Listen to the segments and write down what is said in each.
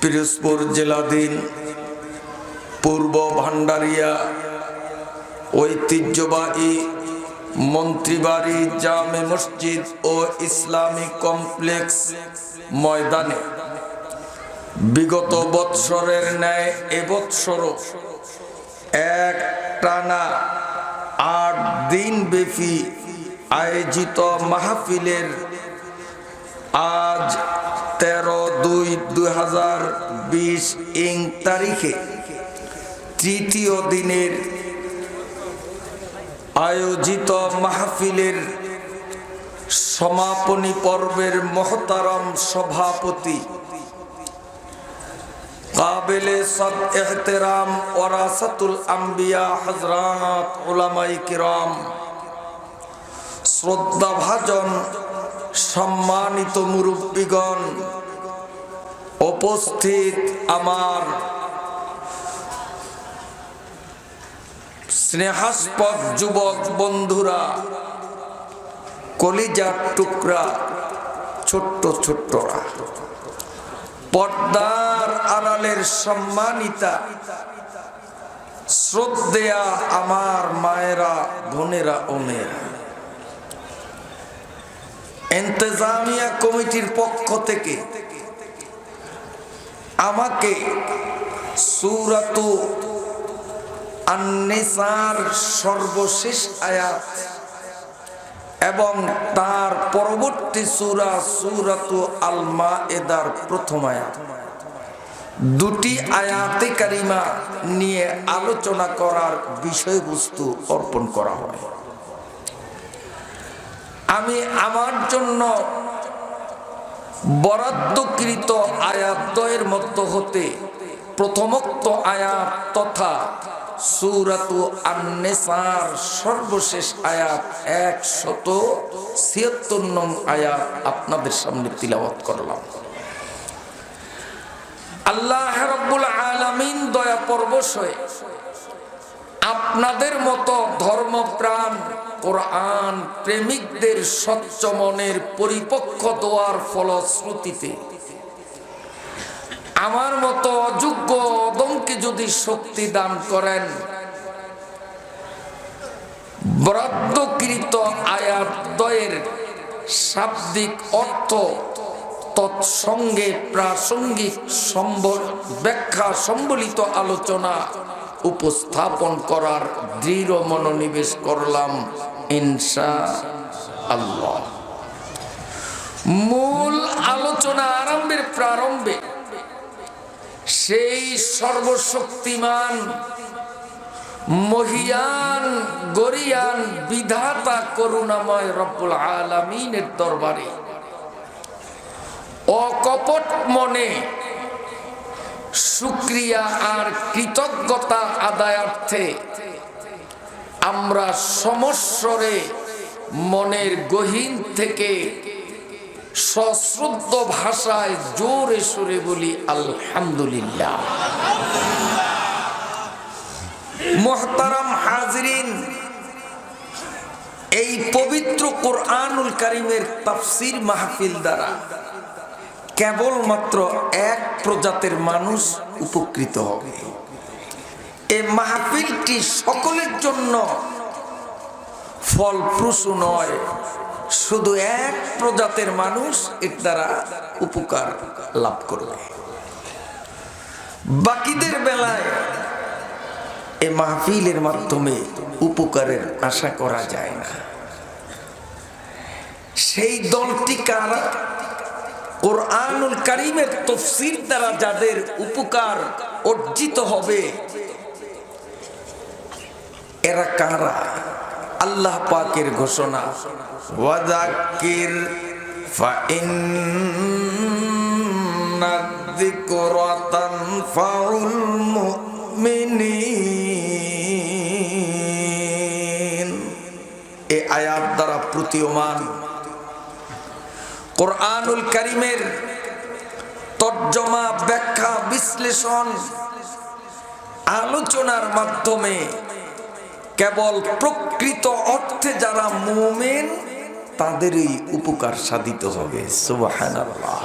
পিরোজপুর জেলাধীন পূর্ব ভান্ডারিয়া ঐতিহ্যবাহী মন্ত্রীবাড়ি জামে মসজিদ ও ইসলামী কমপ্লেক্স ময়দানে বিগত বৎসরের ন্যায় এবৎসরও একটানা ৮ দিন ব্যাপী আয়োজিত মাহফিলের আজ 13/2/2020 ইং তারিখে তৃতীয় দিনের আয়োজিত মাহফিলের সমাপনী পর্বের মহতারাম সভাপতি কাবিলে সদ এহতেরাম ওয়ারাসাতুল আম্বিয়া হযরত উলামায়ে কিরাম শ্রদ্ধাভাজন সম্মানিত মুরব্বিগণ, উপস্থিত আমার স্নেহাস্পদ যুবক বন্ধুরা, কলিজার টুকরা ছোট্ট ছোট্টরা, পর্দার আড়ালের সম্মানিতা শ্রদ্ধেয়া আমার মায়েরা, বোনেরা ও মেয়েরা, ইন্তেজামিয়া কমিটির পক্ষ থেকে আমাকে সূরাতু আন-নিসার সর্বশেষ আয়াত এবং তার পরবর্তী সূরা সূরাতু আল-মায়েদার প্রথম আয়াত, দুটি আয়াতে কারিমা নিয়ে আলোচনা করার বিষয়বস্তু অর্পণ করা হয়। আমি আমার জন্য বরাদ্দকৃত আয়াতদ্বয়ের মধ্য হতে প্রথমোক্ত আয়াত তথা সূরাতু আন-নিসার সর্বশেষ আয়াত 176 নং আয়াত আপনাদের সামনে তিলাওয়াত করলাম। আল্লাহ রাব্বুল আলামিন দয়া পরবশ হয়ে আপনাদের মতো ধর্মপ্রাণ কোরআন প্রেমিকদের স্বচ্ছ মনের পরিপক্ক দোয়ার ফলশ্রুতিতে আমার মতো অযোগ্য অদমকে যদি শক্তি দান করেন, বরাদ্দকৃত আয়াতদ্বয়ের শাব্দিক অর্থ তৎসঙ্গে প্রাসঙ্গিক ব্যাখ্যা সম্বলিত আলোচনা উপস্থাপন করার দৃঢ় মনোনিবেশ করলাম ইনশাআল্লাহ। মূল আলোচনা আরম্ভের প্রারম্ভে সেই সর্বশক্তিমান মহিয়ান গরিয়ান বিধাতা করুণাময় রব্বুল আলামিনের দরবারে অকপট মনে শুকরিয়া আর কৃতজ্ঞতা আদায়ার্থে আমরা সমস্বরে মনের গহীন থেকে সশ্রদ্ধ ভাষায় জোরে সুরে বলি আলহামদুলিল্লাহ। মুহতারাম হাজিরিন, এই পবিত্র কোরআনুল কারীমের তাফসীর মাহফিল দ্বারা কেবলমাত্র এক প্রজাতির মানুষ উপকৃত হবে। এই মাহফিলটি সকলের জন্য ফলপ্রসূ নয়, শুধু এক প্রজাতির মানুষ এর দ্বারা উপকার লাভ করবে। বাকিদের বেলায় এই মাহফিলের মাধ্যমে উপকারের আশা করা যায় না। সেই দলটি কারা? কোরআনুল কারীমের তাফসীর দ্বারা যাদের উপকার অর্জিত হবে এরা কারা? আল্লাহ পাকের ঘোষণা, ওয়াযাক্কির ফাইন্নায-যিকরা তানফাউল মুমিনিন। এই আয়াত দ্বারা প্রতীয়মান কোরআনুল কারীমের তর্জমা, ব্যাখ্যা, বিশ্লেষণ, আলোচনার মাধ্যমে কেবল প্রকৃত অর্থে যারা মুমিন তাদেরই উপকার সাধিত হবে। সুবহানাল্লাহ।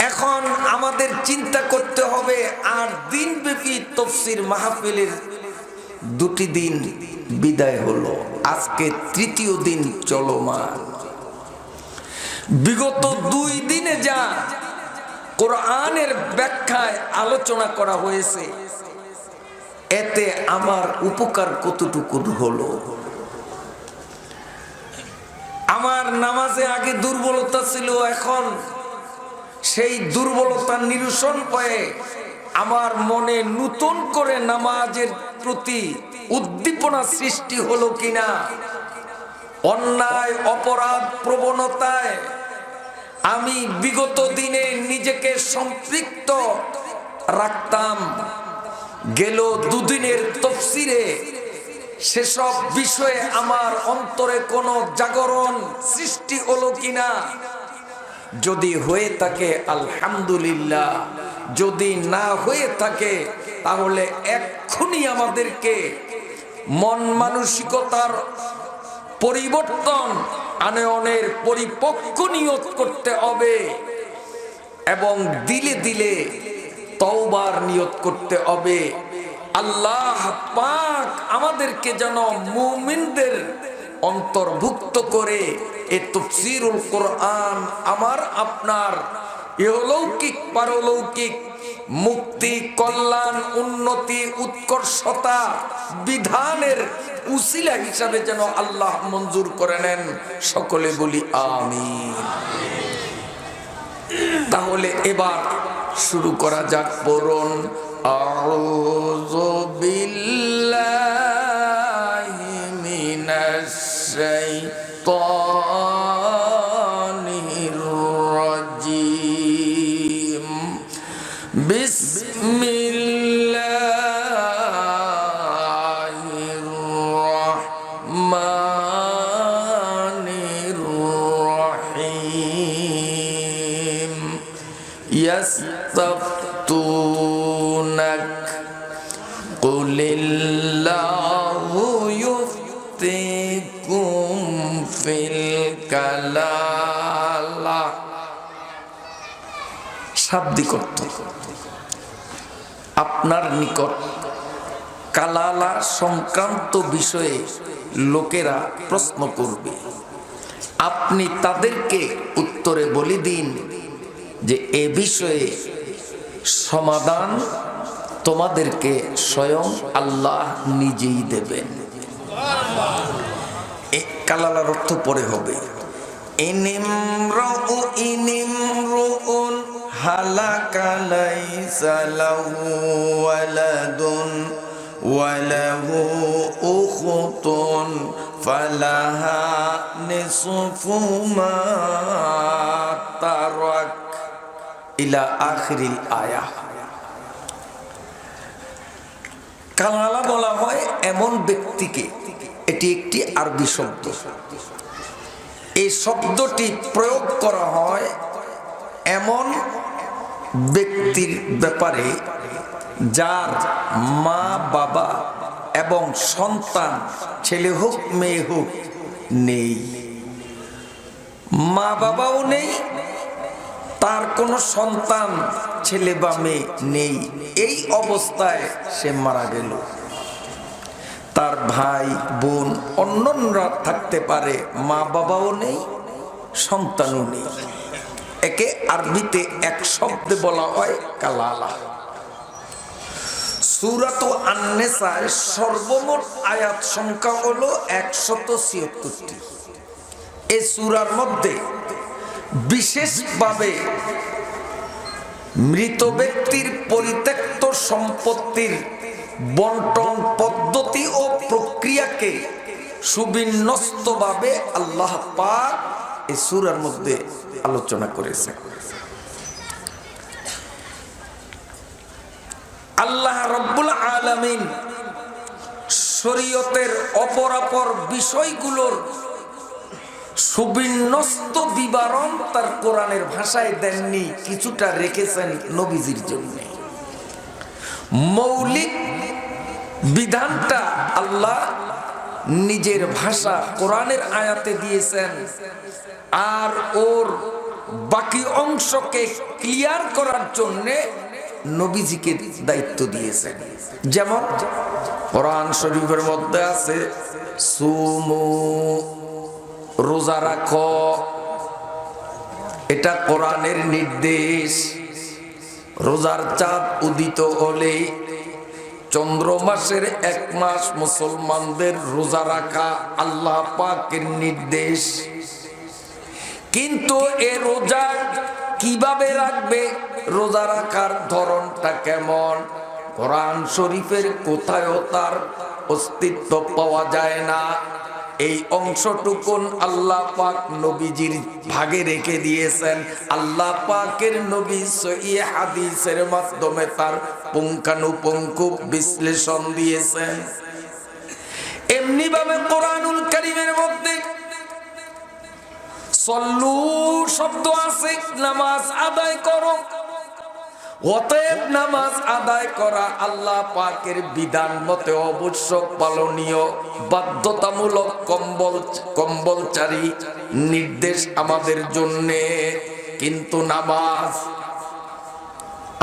এখন চিন্তা করতে হবে। 8 দিন ব্যাপী তাফসীর মাহফিলের 2টি দিন বিদায় হলো, আজকে 3য় দিন চলমান। বিগত 2 দিনে যা কোরআনের ব্যাখ্যায় আলোচনা করা হয়েছে, এতে আমার উপকার কতটুকু হলো? আমার নামাজে আগে দুর্বলতা ছিল, এখন সেই দুর্বলতার নিরসন পেয়ে আমার মনে নতুন করে নামাজের প্রতি উদ্দীপনা সৃষ্টি হলো কিনা? অন্যায় অপরাধ প্রবণতায় আমি বিগত দিনে নিজেকে সম্পৃক্ত রাখতাম, গেল 2 দিনের তাফসীরে সেসব বিষয়ে আমার অন্তরে কোনো জাগরণ সৃষ্টি হলো কিনা? যদি হয়ে থাকে আলহামদুলিল্লাহ, যদি না হয়ে থাকে তাহলে এক্ষুনি আমাদেরকে মন মানসিকতার পরিবর্তন আনয়নের পরিপক্ক নিয়ত করতে হবে এবং দিলে দিলে তওবার নিয়ত করতে হবে। আল্লাহ পাক আমাদেরকে যেন মুমিনদের অন্তর্ভুক্ত করে এই তাফসীরুল কোরআন আমার আপনার ইহলৌকিক পারলৌকিক মুক্তি, কল্যাণ, উন্নতি, উৎকর্ষতা বিধানের উসিলা হিসাবে যেন আল্লাহ মঞ্জুর করে নেন। সকলে বলি আমিন। তাহলে এবার শুরু করা যাক। পড়ুন আউযু বিল্লাহি মিনাশ শাইতানির রাজীম। বিসমিল্লাহির রাহমানির রাহিম। ইয়াস্তাফতুনাক কুলিল্লাহু ইউফতিকুম ফিল কালালা। শাব্দিক অর্থ, আপনার নিকট কালালা সংক্রান্ত বিষয়ে লোকেরা প্রশ্ন করবে, আপনি তাদেরকে উত্তরে বলে দিন যে এ বিষয়ে সমাধান তোমাদেরকে স্বয়ং আল্লাহ নিজেই দেবেন। এই কালালার অর্থ পরে হবে ইনিমরুন হালাকা লাইসা লাহু ওয়ালাদুন ওয়ালাহু উখতুন ফালাহা নিসফু মা তারাক ইলা আখিরিল আয়াহ। কালালা বলা হয় এমন ব্যক্তিকে, এটি একটি আরবি শব্দ। এই শব্দটি প্রয়োগ করা হয় এমন ব্যক্তির ব্যাপারে যার মা বাবা এবং সন্তান, ছেলে হোক মেয়ে হোক, নেই। মা বাবাও নেই, তার কোনো সন্তান ছেলে বা মেয়ে নেই। এই অবস্থায় সে মারা গেল। তার ভাই বোন অন্যরা থাকতে পারে, মা বাবাও নেই, সন্তানও নেই। একে আরবিতে এক শব্দে বলা হয় কালালা। সূরাত আন-নিসার সর্বমোট আয়াত সংখ্যা হলো 176টি। এই সূরার মধ্যে বিশেষভাবে মৃত ব্যক্তির পরিত্যক্ত সম্পত্তির বন্টন পদ্ধতি ও প্রক্রিয়াকে সুবিন্যস্তভাবে আল্লাহ পাক এই সূরার মধ্যে আলোচনা করেছে। আল্লাহ রাব্বুল আলামিন শরীয়তের অপরাপর বিষয়গুলোর সুবিন্যস্ত বিবরণ তার কোরআনের ভাষায় দেননি, কিছুটা রেখেছেন নবীজির জন্য। মৌলিক বিধানটা আল্লাহ নিজের ভাষা কোরআনের আয়াতে দিয়েছেন, আর ওর বাকি অংশকে ক্লিয়ার করার জন্যে নবীজিকে দায়িত্ব দিয়েছেন। যেমন কোরআন শরীফের মধ্যে আছে সুমু, রোজা রাখো, এটা কোরআনের নির্দেশ। রোজার চাঁদ উদিত হলে চন্দ্র মাসের 1 মাস মুসলমানদের রোজা রাখা আল্লাহ পাকের নির্দেশ। কিন্তু এ রোজা কিভাবে রাখবে, রোজা রাখার ধরনটা কেমন, কোরআন শরীফের কোথায়ও তার অস্তিত্ব পাওয়া যায় না। এই অংশটুকুন আল্লাহ পাক নবীজির ভাগে রেখে দিয়েছেন। আল্লাহ পাকের নবী সহিহ হাদিসের মাধ্যমে তার পুঙ্খানুপুঙ্খ বিশ্লেষণ দিয়েছেন। এমনি ভাবে কোরআনুল কারীমের মধ্যে সল্লু শব্দ আছে, নামাজ আদায় করো। অতএব নামাজ আদায় করা আল্লাহ পাকের বিধান মতে অবশ্য পালনীয়, বাধ্যতামূলক, কম্বলচারী নির্দেশ আমাদের জন্যে। কিন্তু নামাজ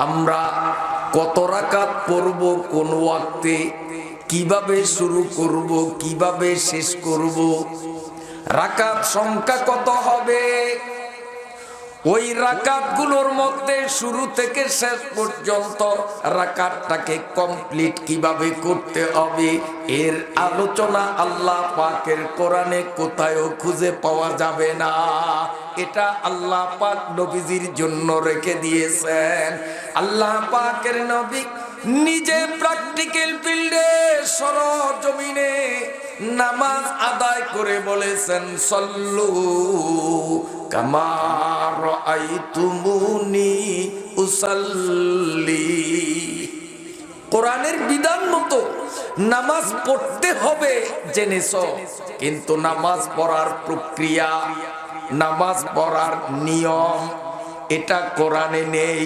আমরা কত রাকাত পড়ব, কোন ওয়াক্তে, কিভাবে শুরু করব, কিভাবে শেষ করব, রাকাত সংখ্যা কত হবে, ওই রাকাতগুলোর মধ্যে শুরু থেকে শেষ পর্যন্ত রাকাতটাকে কমপ্লিট কিভাবে করতে হবে, এর আলোচনা আল্লাহ পাকের কোরআনে কোথায়ও খুঁজে পাওয়া যাবে না। এটা আল্লাহ পাক নবীজির জন্য রেখে দিয়েছেন। আল্লাহ পাকের নবী নিজে প্র্যাকটিক্যাল ফিল্ডে সরজমিনে নামাজ আদায় করে বলেছেন, সল্লু কামা রাআইতুমুনি উসাল্লি। কোরআনের বিধান মতো নামাজ পড়তে হবে জেনেছো, কিন্তু নামাজ পড়ার প্রক্রিয়া, নামাজ পড়ার নিয়ম এটা কোরআনে নেই।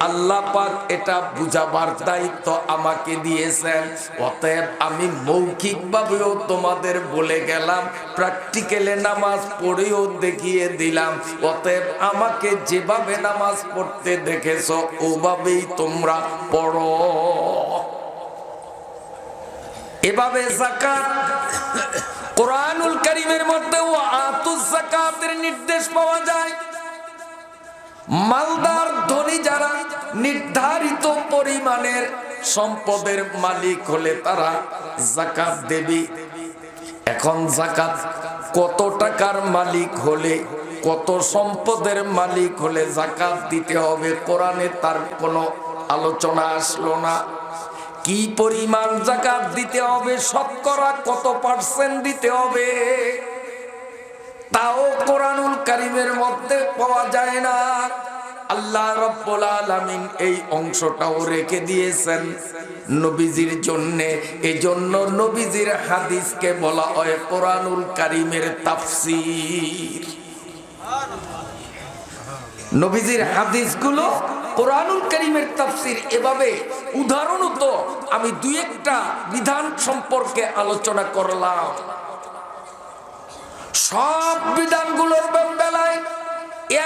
আল্লাহ পাক এটা বুঝাবার দায়িত্ব আমাকে দিয়েছেন। অতএব আমি মৌখিকভাবেও তোমাদের বলে গেলাম, প্র্যাকটিক্যালে নামাজ পড়েও দেখিয়ে দিলাম। অতএব আমাকে যেভাবে নামাজ পড়তে দেখেছো ওভাবেই তোমরা পড়ো। এভাবে যাকাত, কোরআনুল কারীমের মধ্যে আতুজ যাকাতের নির্দেশ পাওয়া যায়। মালদার ধনী যারা নির্ধারিত পরিমাণের সম্পদের মালিক হলে তারা যাকাত দেবে। এখন যাকাত কত টাকার মালিক হলে, কত সম্পদের মালিক হলে যাকাত দিতে হবে, কোরআনে তার কোনো আলোচনা আসলো না। কি পরিমাণ যাকাত দিতে হবে, শতকরা কত পার্সেন্ট দিতে হবে, তাও কোরআনুল কারীমের মধ্যে পাওয়া যায় না। আল্লাহ রাব্বুল আলামিন এই অংশটাও রেখে দিয়েছেন নবীজির জন্যে। এজন্য নবীজির হাদিসকে বলা হয় কোরআনুল কারীমের তাফসীর। নবীজির হাদিসগুলো কোরআনুল কারীমের তাফসীর। এভাবে উদাহরণত আমি দুই একটা বিধান সম্পর্কে আলোচনা করলাম। সব বিধানগুলোর বেলায়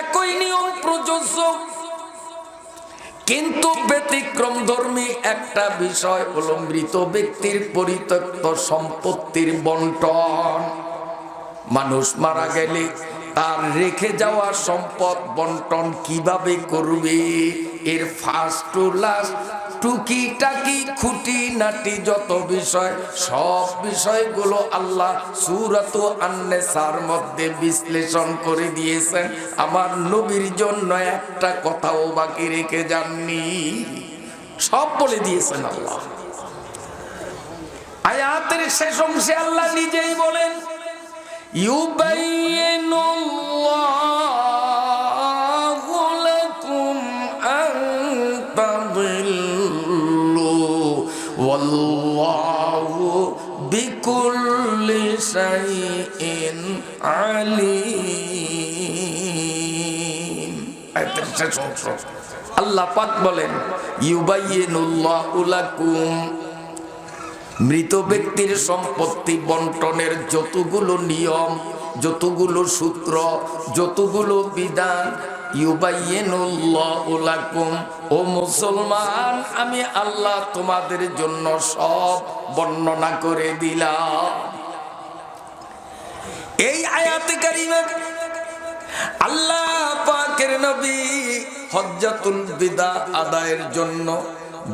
একই নিয়ম প্রযোজ্য, কিন্তু ব্যতিক্রম ধর্মী একটা বিষয় হলো মৃত ব্যক্তির পরিত্যক্ত সম্পত্তির বন্টন। মানুষ মারা গেলে তার রেখে যাওয়া সম্পদ বন্টন কিভাবে করবে, এর ফার্স্ট টু লাস্ট টুকিটাকি খুঁটিনাটি যত বিষয়, সব বিষয়গুলো আল্লাহ সূরাত আন-নিসার মধ্যে বিশ্লেষণ করে দিয়েছেন। আমার নবীর জন্য একটা কথাও বাকি রেখে যাননি, সব বলে দিয়েছেন আল্লাহ। আয়াতের শেষ অংশে আল্লাহ নিজেই বলেন, ইউবাইয়িনুল্লাহু লাকুম আন তাদিল্লু ওয়াল্লাহু বিকুল্লি শাইইন আলীম। আয়াতের শেষ অংশ আল্লাহ পাক বলেন, ইউবাইয়িনুল্লাহু লাকুম, মৃত ব্যক্তির সম্পত্তি বন্টনের যতগুলো নিয়ম, যতগুলো সূত্র, যতগুলো বিধান, ইউবাইয়িনুল্লাহু লাকুম, ও মুসলমান আমি আল্লাহ তোমাদের জন্য সব বর্ণনা করে দিলাম। এই আয়াতে কারিমা আল্লাহ পাকের নবী হজ্জাতুল বিদা আদায়ের জন্য,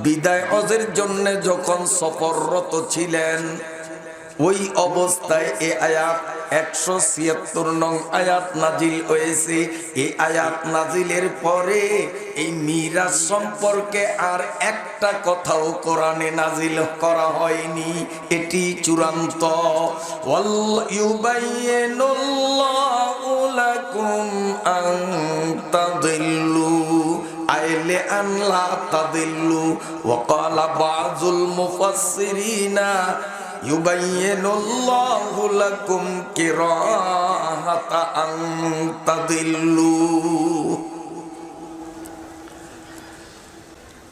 বিদায় হজের জন্য যখন সফররত ছিলেন, ওই অবস্থায় এই আয়াত 176 নং আয়াত নাজিল হয়েছে। এই আয়াত নাজিলের পরে এই মিরাজ সম্পর্কে আর একটা কথাও কোরআনে নাজিল করা হয়নি। এটি চূড়ান্ত। ইউবাইয়িনুল্লাহু লাকুম আন তাদিল্লু আইলে আন লা তাদিল্লু। ওয়া ক্বালা বাযুল মুফাসসিরিনা ইউবাইয়িনুল্লাহু লাকুম কিরাহাতা আন তাদিল্লু।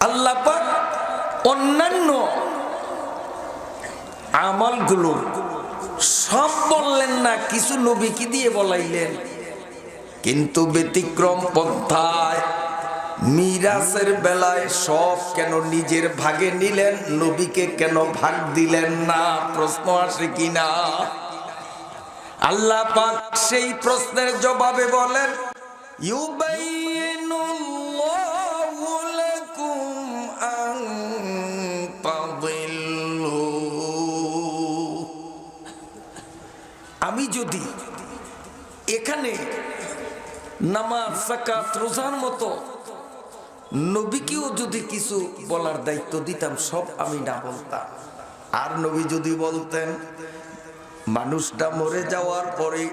আল্লাহ পাক অন্যান্য আমলগুলো সব বললেন না, কিছু নবীকে দিয়ে বলাইলেন, কিন্তু ব্যতিক্রম পন্থায় মিরাজের বেলায় সব কেন নিজের ভাগে নিলেন, নবীকে কেন ভাগ দিলেন না? প্রশ্ন আসে কিনা? আল্লাহ পাক সেই প্রশ্নের জবাবে বলেন, ইউবাইয়িনুল্লাহু লাকুম আন তাদিল্লু। আমি যদি এখানে নামাজ, যাকাত, রোজার মতো নবীকেও যদি কিছু বলার দায়িত্ব দিতাম, সব আমি না বলতাম। আর নবী যদি বলতেন মানুষটা মরে যাওয়ার পরে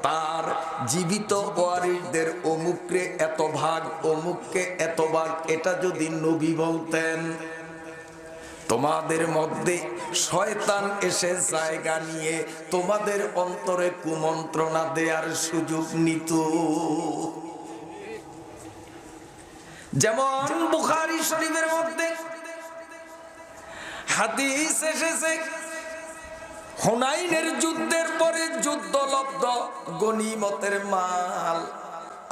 তার জীবিত ওয়ারিসদের অমুকরে এত ভাগ, অমুককে এত ভাগ, এটা যদি নবী বলতেন, তোমাদের মধ্যে শয়তান এসে জায়গা নিয়ে তোমাদের অন্তরে কুমন্ত্রণা দেওয়ার সুযোগ নিত। যেমন বুখারী শরীফের মধ্যে হাদিস এসেছে, হুনাইনের যুদ্ধের পরে যুদ্ধলব্ধ গনিমতের মাল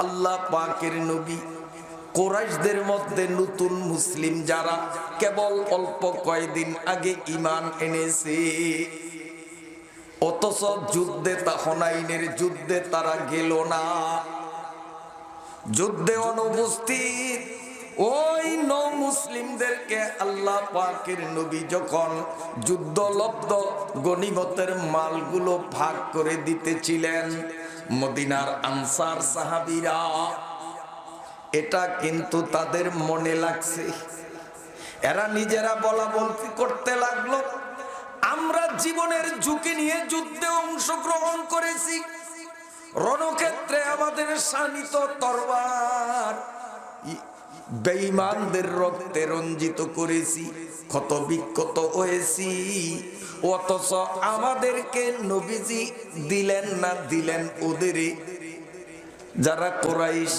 আল্লাহ পাকের নবী কুরাইশদের মধ্যে নতুন মুসলিম যারা কেবল অল্প কয়েকদিন আগে ঈমান এনেছে, অথচ যুদ্ধে হুনাইনের যুদ্ধে তারা গেল না, যুদ্ধে অনুপস্থিত ওই নও মুসলিমদেরকে আল্লাহ পাকের নবী যখন যুদ্ধলব্ধ গনিমতের মালগুলো ভাগ করে দিতেছিলেন, মদিনার আনসার সাহাবীরা, এটা কিন্তু তাদের মনে লাগছে। এরা নিজেরা বলা বলতি করতে লাগলো, আমরা জীবনের ঝুঁকি নিয়ে যুদ্ধে অংশগ্রহণ করেছি, রণক্ষেত্রে আমাদের শানিত তরবার বেঈমানদের রক্তে রঞ্জিত করেছি, ক্ষত বিক্ষত হয়েছি, অথচ আমাদেরকে নবীজি দিলেন না, দিলেন ওদের যারা কুরাইশ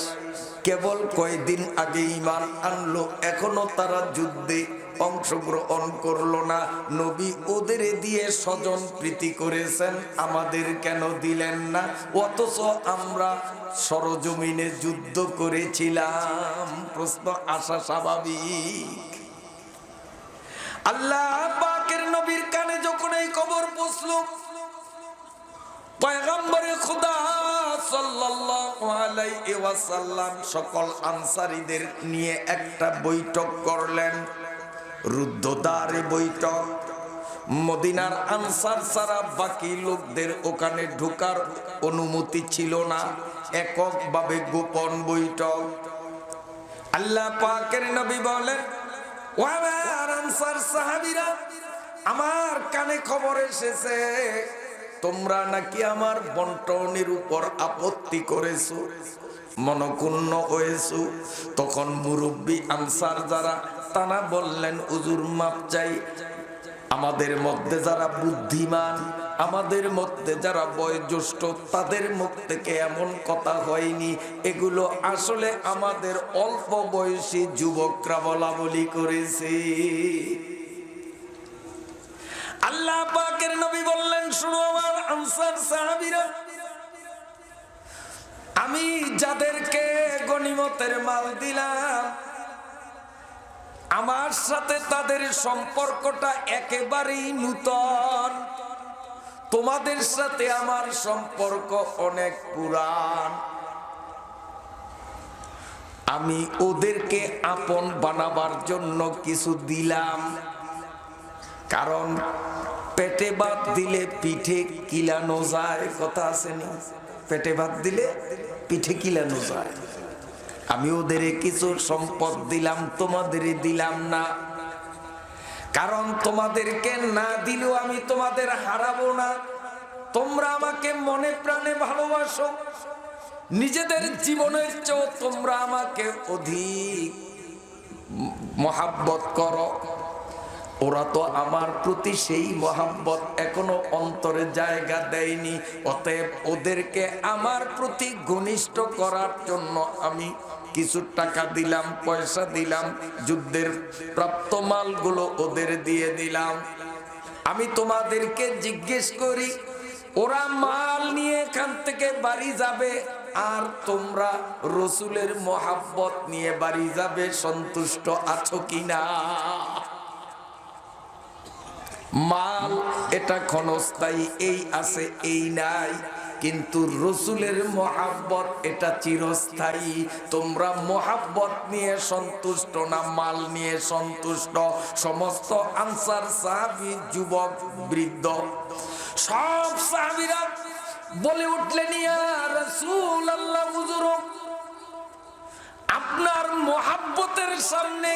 কেবল কয়েকদিন আগে ঈমান আনলো, এখনো তারা যুদ্ধে অংশগ্রহণ করলো না, নবী ওদের দিয়ে স্বজন প্রীতি করেছেন, আমাদের কেন দিলেন না? অথচ আমরা সরজমিনে যুদ্ধ করেছিলাম। প্রশ্ন আসা স্বাভাবিক। আল্লাহ পাকের নবীর কানে যখন এই খবর পৌঁছলো, পয়গম্বরে খোদা সাল্লাল্লাহু আলাইহি ওয়াসাল্লাম সকল আনসারীদের নিয়ে একটা বৈঠক করলেন, রুদ্ধদ্বারে বৈঠক। মদিনার আনসার ছাড়া বাকি লোকদের ওখানে ঢোকার অনুমতি ছিল না, এককভাবে গোপন বৈঠক। আল্লাহ পাকের নবী বলেন, ও আমার আনসার সাহাবীরা, আমার কানে খবর এসেছে তোমরা নাকি আমার বন্টনের উপর আপত্তি করেছো, মনক্ষুণ্ণ হয়েছো। তখন মুরব্বী আনসার যারা, তারা বললেন, হুজুর মাপ চাই, আমাদের মধ্যে যারা বুদ্ধিমান, আমাদের মধ্যে যারা বয়োজ্যেষ্ঠ, তাদের মুখ থেকে এমন কথা হয়নি, এগুলো আসলে আমাদের অল্প বয়সী যুবকরা বলা বলি করেছে। আল্লাহ পাকের নবী বললেন, শুনো আমার আনসার সাহাবীরা, আমি যাদেরকে গনিমতের মাল দিলাম আমার সাথে তাদের সম্পর্কটা একেবারেই নূতন, তোমাদের সাথে আমার সম্পর্ক অনেক পুরান। আমি ওদেরকে আপন বানাবার জন্য কিছু দিলাম, কারণ পেটে ভাত দিলে পিঠে কিলানো যায়, কথা আছে না? পেটে ভাত দিলে পিঠে কিলানো যায়। আমি ওদের কিছু সম্পদ দিলাম, তোমাদের দিলাম না, কারণ তোমাদেরকে না দিলেও আমি তোমাদের হারাবো না। তোমরা আমাকে মনে প্রাণে ভালোবাসো, নিজেদের জীবনের চেয়েও তোমরা আমাকে অধিক মহাব্বত করো। ওরা তো আমার প্রতি সেই মহাব্বত এখনো অন্তরে জায়গা দেয়নি, অতএব ওদেরকে আমার প্রতি ঘনিষ্ঠ করার জন্য আমি কিছু টাকা দিলাম, পয়সা দিলাম, যুদ্ধের প্রাপ্ত মালগুলো ওদের দিয়ে দিলাম। আমি তোমাদেরকে জিজ্ঞেস করি, ওরা মাল নিয়ে এখান থেকে বাড়ি যাবে আর তোমরা রসুলের মহাব্বত নিয়ে বাড়ি যাবে, সন্তুষ্ট আছো কিনা? মাল এটা ক্ষণস্থায়ী, এই আছে এই নাই, কিন্তু রসুলের মহাব্বত এটা চিরস্থায়ী। তোমরা মহাব্বত নিয়ে সন্তুষ্ট না মাল নিয়ে সন্তুষ্ট? সমস্ত আনসার সাহাবী, যুবক বৃদ্ধ সব সাহাবীরা বলে উঠলেন, ইয়া রাসূলুল্লাহ, হুজুর আপনার মহাব্বতের সামনে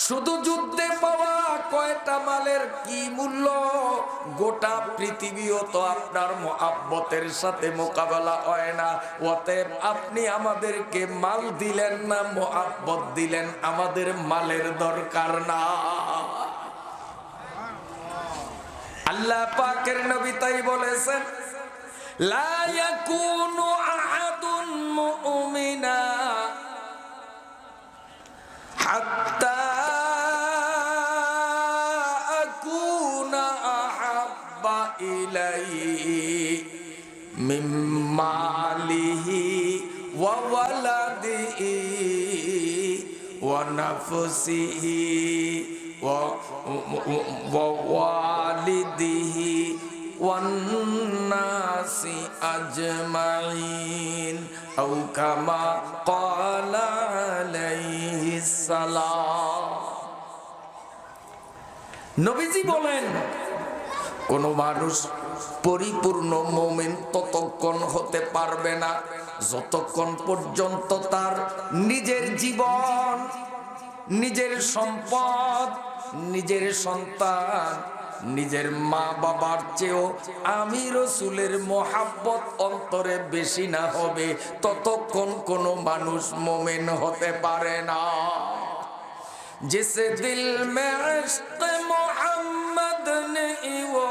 শুধু যুদ্ধে পাওয়া কয়টা মালের কি মূল্য? গোটা পৃথিবীও তো আপনার মহাব্বতের সাথে মোকাবেলা হয় না। অতএব আপনি আমাদেরকে মাল দিলেন না, মহাব্বত দিলেন, আমাদের মালের দরকার না। আল্লাহ পাকের নবী তাই বলেছেন, লা ইয়াকুনু আহাদুন মুমিনা হাত্তা আকুনা আহাব্বা ইলাইহি মিন মালিহি ওয়া ওয়ালাদিহি ওয়া নাফসিহি ওয়া ওয়ালিদিহি ওয়ান নাসি আজমাইন আও কামা ক্বালা আলাইহিস সালাম। নবীজি বলেন, কোন মানুষ পরিপূর্ণ মুমিন ততক্ষণ হতে পারবে না যতক্ষণ পর্যন্ত তার নিজের জীবন, নিজের সম্পদ, নিজের সন্তান, নিজের মা বাবার চেয়েও আমি রসুলের মহাব্বত অন্তরে বেশি না হবে, ততক্ষণ কোন মানুষ মুমিন হতে পারে না। जिसे दिल में इश्क़ मोहम्मद नहीं वो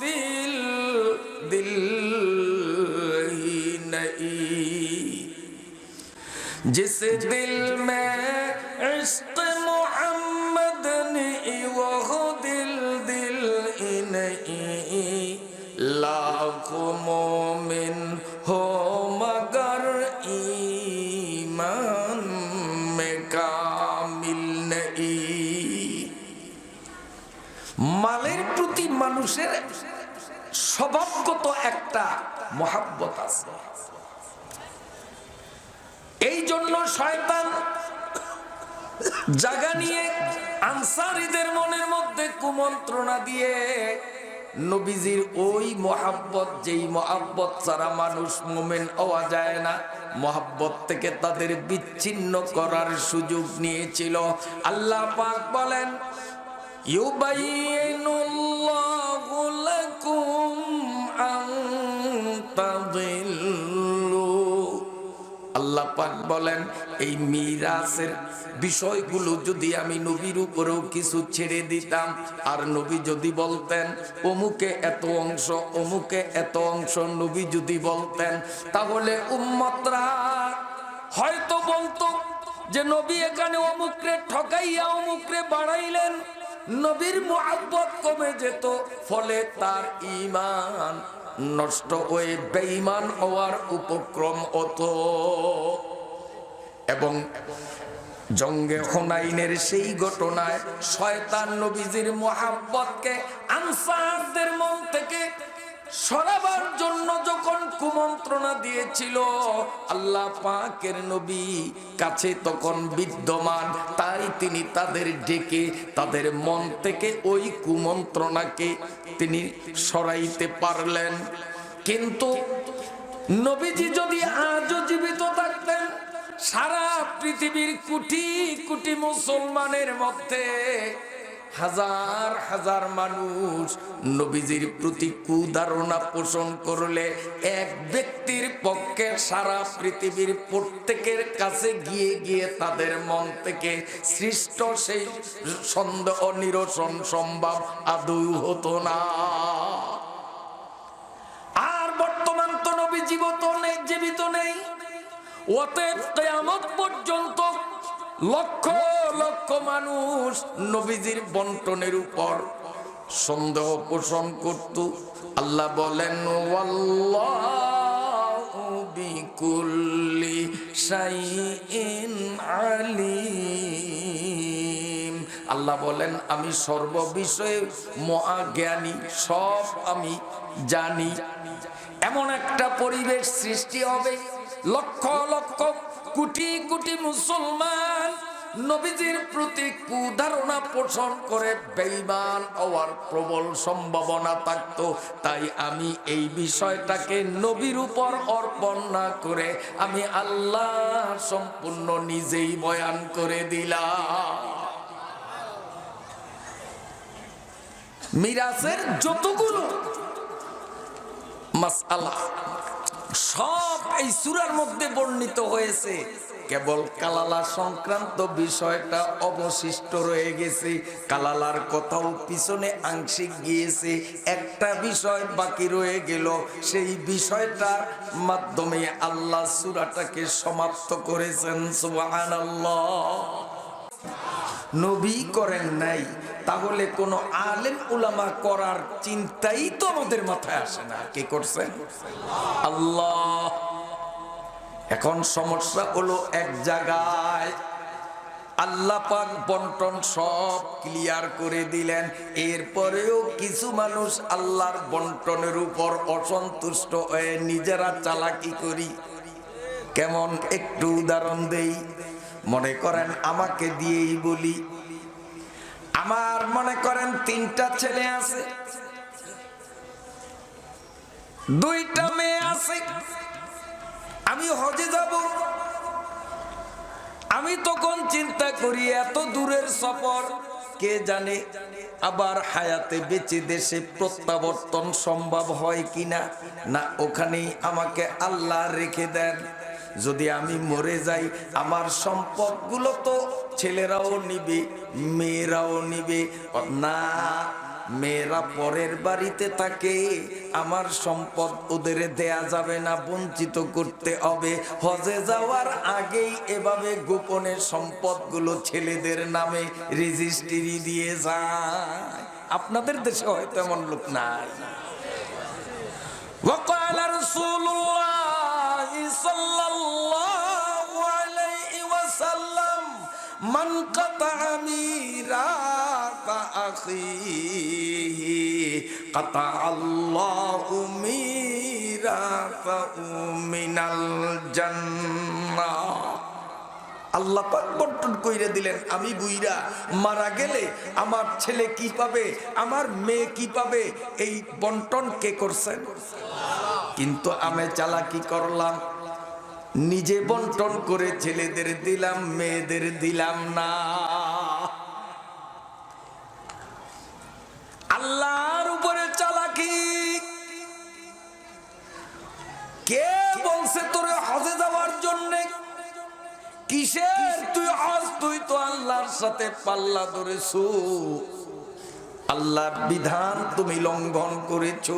दिल ही नहीं, जिस दिल में इश्क़ मोहम्मद नहीं वो दिल ही नहीं। लाखों मोमिन हो मगर ईमान में कामिल नहीं। মালের প্রতি মানুষের স্বভাবগত একটা মহাব্বত আছে। এই জন্য শয়তান জায়গা নিয়ে আনসারীদের মনের মধ্যে কুমন্ত্রণা দিয়ে নবীজির ওই মহাব্বত, যেই মহাব্বত ছাড়া মানুষ মুমিন হওয়া যায় না, মহাব্বত থেকে তাদের বিচ্ছিন্ন করার সুযোগ নিয়েছিল। আল্লাহ পাক বলেন, ইউবাইয়িনুল্লাহু লাকুম আন তাদিল্লু। আল্লাহ পাক বলেন, এই মিরাসের বিষয়গুলো যদি আমি নবীর উপরেও কিছু ছেড়ে দিতাম, আর নবী যদি বলতেন অমুকে এত অংশ, অমুকে এত অংশ, নবী যদি বলতেন, তাহলে উম্মতরা হয়তো বলতো যে নবী এখানে অমুকরে ঠকাইয়া অমুকরে বাড়াইলেন, নবীর মুহাব্বত কমে যেত, ফলে তার ঈমান নষ্ট হয়ে বেঈমান হওয়ার উপক্রম হতো। এবং জঙ্গে হুনাইনের সেই ঘটনায় শয়তান নবীজির মুহাব্বতকে আনসারদের মন থেকে সরাবার জন্য যখন কুমন্ত্রণা দিয়েছিল, আল্লাহ পাকের নবী কাছে তখন বিদ্যমান, তাই তিনি তাদের ডেকে তাদের মন থেকে ওই কুমন্ত্রণাকে তিনি সরাইতে পারলেন। কিন্তু নবীজি যদি আজও জীবিত থাকতেন, সারা পৃথিবীর কোটি কোটি মুসলমানের মধ্যে হাজার হাজার মানুষ নবীজির প্রতি কুধারণা পোষণ করলে এক ব্যক্তির পক্ষে সারা পৃথিবীর প্রত্যেকের কাছে গিয়ে গিয়ে তাদের মন থেকে সৃষ্ট সেই সন্দেহ নিরসন সম্ভব আদৌ হতো না। আর বর্তমান তো নবী জীবিত নেই। অতএব কিয়ামত পর্যন্ত লক্ষ লক্ষ মানুষ নবীজির বন্টনের উপর সন্দেহ পোষণ করত। আল্লাহ বলেন ওয়াল্লাহু বিকুল্লি শাইইন আলিম। আল্লাহ বলেন আমি সর্ববিষয়ে মহাজ্ঞানী, সব আমি জানি। এমন একটা পরিবেশ সৃষ্টি হবে, লক্ষ লক্ষ কোটি কোটি মুসলমান নবীজির প্রতি কুধারণা পোষণ করে বেঈমান হওয়ার প্রবল সম্ভাবনা থাকতো। তাই আমি এই বিষয়টাকে নবীর উপর অর্পণ না করে আমি আল্লাহ সম্পূর্ণ নিজেই বয়ান করে দিলাম। মিরাজের যতগুলো মাসআলা সব এই সূরার মধ্যে বর্ণিত হয়েছে, কেবল কালালা সংক্রান্ত বিষয়টা অবশিষ্ট রয়ে গেছে। কালালার কথাও পিছনে আংশিক গিয়েছে, একটা বিষয় বাকি রয়ে গেল। সেই বিষয়টার মাধ্যমে আল্লাহ সূরাটাকে সমাপ্ত করেছেন। সুবহানাল্লাহ। নবী করেন নাই, তাহলে কোন আলেম উলামা করার চিন্তাই তো আমাদের মাথায় আসে না। কে করছেন? আল্লাহ। এখন সমস্যা হলো এক জায়গায় আল্লাহ পাক বন্টন সব ক্লিয়ার করে দিলেন, এরপরেও কিছু মানুষ আল্লাহর বন্টনের উপর অসন্তুষ্ট হয়ে নিজেরা চালাকি করি। কেমন একটু উদাহরণ দেই। মনে করেন আমাকে দিয়েই বলি, আমার মনে করেন 3টা ছেলে আছে, 2টা মেয়ে আছে। আমি হজে যাব, আমি তখন চিন্তা করি এত দূরের সফর, কে জানে আবার হায়াতে বেঁচে দেশে প্রত্যাবর্তন সম্ভব হয় কিনা। না, ওখানেই আমাকে আল্লাহ রেখে দেন। যদি আমি মরে যাই, আমার সম্পদগুলো তো ছেলেরাও নিবে, মেয়েরাও নিবে। না, মেয়েরা পরের বাড়িতে থাকে, আমার সম্পদ ওদের দেয়া যাবে না, বঞ্চিত করতে হবে। হজে যাওয়ার আগেই এভাবে গোপনে সম্পদগুলো ছেলেদের নামে রেজিস্ট্রি দিয়ে যায়। আপনাদের দেশে হয়তো এমন লোক নাই। ওয়াকালা রাসূলুল্লাহ সাল্লাল্লাহু আলাইহি ওয়াসাল্লাম মান কাতা মিরাতা আখিহি কাতা আল্লাহু মিরাতাহু মিনাল জান্নাহ। আল্লাহ পাক বন্টন কইরে দিলেন, আমি বুইরা মারা গেলে আমার ছেলে কি পাবে, আমার মেয়ে কি পাবে, এই বন্টন কে করছেন? কিন্তু আমি চালাকি করলাম, নিজে বন্টন করে ছেলেদের দিলাম, মেয়েদের দিলাম না। আল্লাহর উপরে চালাকি। কে বলছে তোরে হজে যাওয়ার জন্য? কিসের তুই হজ? তুই তো আল্লাহর সাথে পাল্লা ধরেছো, আল্লাহর বিধান তুমি লঙ্ঘন করেছো।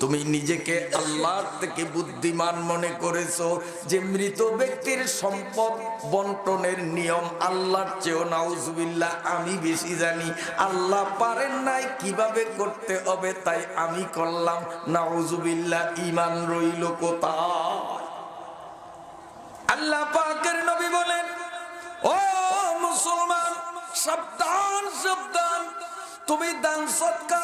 তুমি নিজেকে আল্লাহর থেকে বুদ্ধিমান মনে করেছো যে মৃত ব্যক্তির সম্পদ বন্টনের নিয়ম আল্লাহর চেয়েও নাউজুবিল্লাহ আমি বেশি জানি। আল্লাহ পারেন নাই কিভাবে করতে হবে, তাই আমি করলাম। নাউজুবিল্লাহ, ঈমান রইল কোথায়? আল্লাহ পাকের নবী বলেন, ও মুসলমান, সাবধান সাবধান, তুমি দান সদকা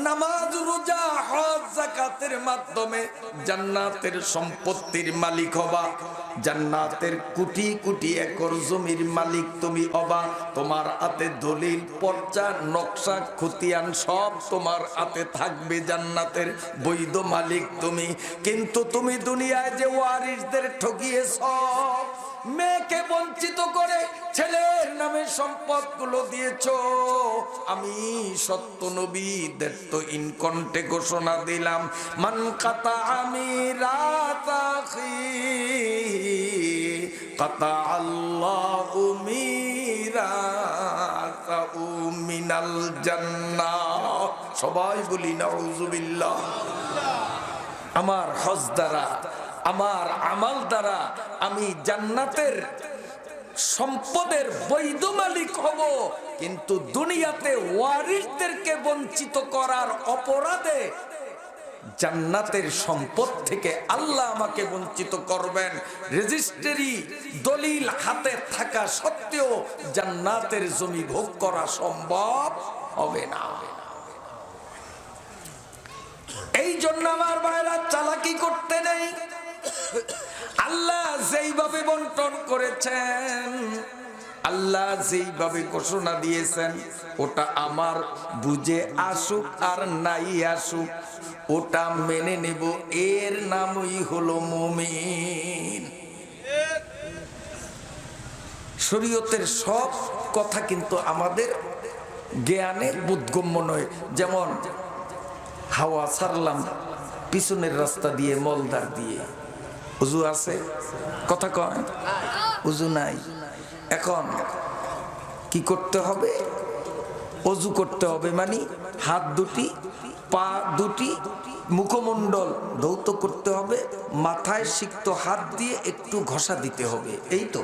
নামাজ রোজা হজ যাকাতের মাধ্যমে জান্নাতের সম্পত্তির মালিক হবা। জান্নাতের কোটি কোটি একর জমির মালিক তুমি হবা। তোমার হাতে দলিল পর্চা নকশা খতিয়ান সব তোমার হাতে থাকবে। জান্নাতের বৈধ মালিক তুমি। কিন্তু তুমি দুনিয়ায় যে ওয়ারিসদের ঠকিয়েছ, মেয়েকে বঞ্চিত করে ছেলের নামে সম্পদগুলো দিয়েছো, আমি সত্য নবীদের তো ইনকন্টে ঘোষণা দিলাম, মান কাতা আমিরাতাখি কাতা আল্লাহু মিরাতাহু মিনাল জান্নাহ। সবাই বলি নাউজুবিল্লাহ। আমার হজ দ্বারা, আমার আমল দ্বারা আমি জান্নাতের সম্পদের বৈধ মালিক হব, কিন্তু দুনিয়াতে ওয়ারিসদেরকে বঞ্চিত করার অপরাধে জান্নাতের সম্পদ থেকে আল্লাহ আমাকে বঞ্চিত করবেন। রেজিস্ট্রি দলিল হাতে থাকা সত্ত্বেও জান্নাতের জমি ভোগ করা সম্ভব হবে না। এই জন্য আমার ভাইরা চালাকি করতে নেই। আল্লাহ যেইভাবে বন্টন করেছেন, আল্লাহ যেইভাবে ঘোষণা দিয়েছেন, ওটা আমার বুঝে আসুক আর নাই আসুক, ওটা মেনে নেব। এর নামই হলো মুমিন। শরীয়তের সব কথা কিন্তু আমাদের জ্ঞানের বোধগম্য নয়। যেমন হাওয়া ছাড়লাম পিছনের রাস্তা দিয়ে, মলদার দিয়ে, উজু আছে? কথা কয়, উজু নাই। এখন কি করতে হবে? অজু করতে হবে, মানে হাত দুটি, পা দুটি, মুখমণ্ডল ধৌত করতে হবে, মাথায় সিক্ত হাত দিয়ে একটু ঘষা দিতে হবে, এই তো।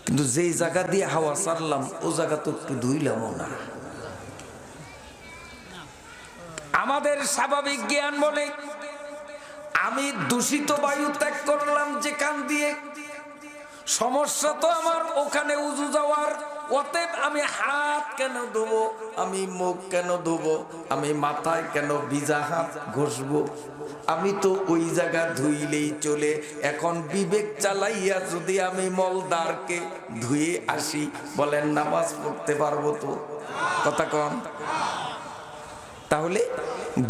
কিন্তু যেই জায়গা দিয়ে হাওয়া ছাড়লাম ও জায়গা তো একটু ধুইলামও না। আমাদের স্বাভাবিক জ্ঞান বলে আমি দূষিত বায়ু ত্যাগ করলাম যেখান দিয়ে, সমস্যা তো আমার ওখানে উজু যাওয়ার। অতএব আমি হাত কেন ধোবো, আমি মুখ কেন ধোবো, আমি মাথায় কেন ভিজা হাত ঘষবো? আমি তো ওই জায়গা ধুইলেই চলে। এখন বিবেক চালাইয়া যদি আমি মলদারকে ধুয়ে আসি, বলেন নামাজ পড়তে পারবো তো? কথা কন। তাহলে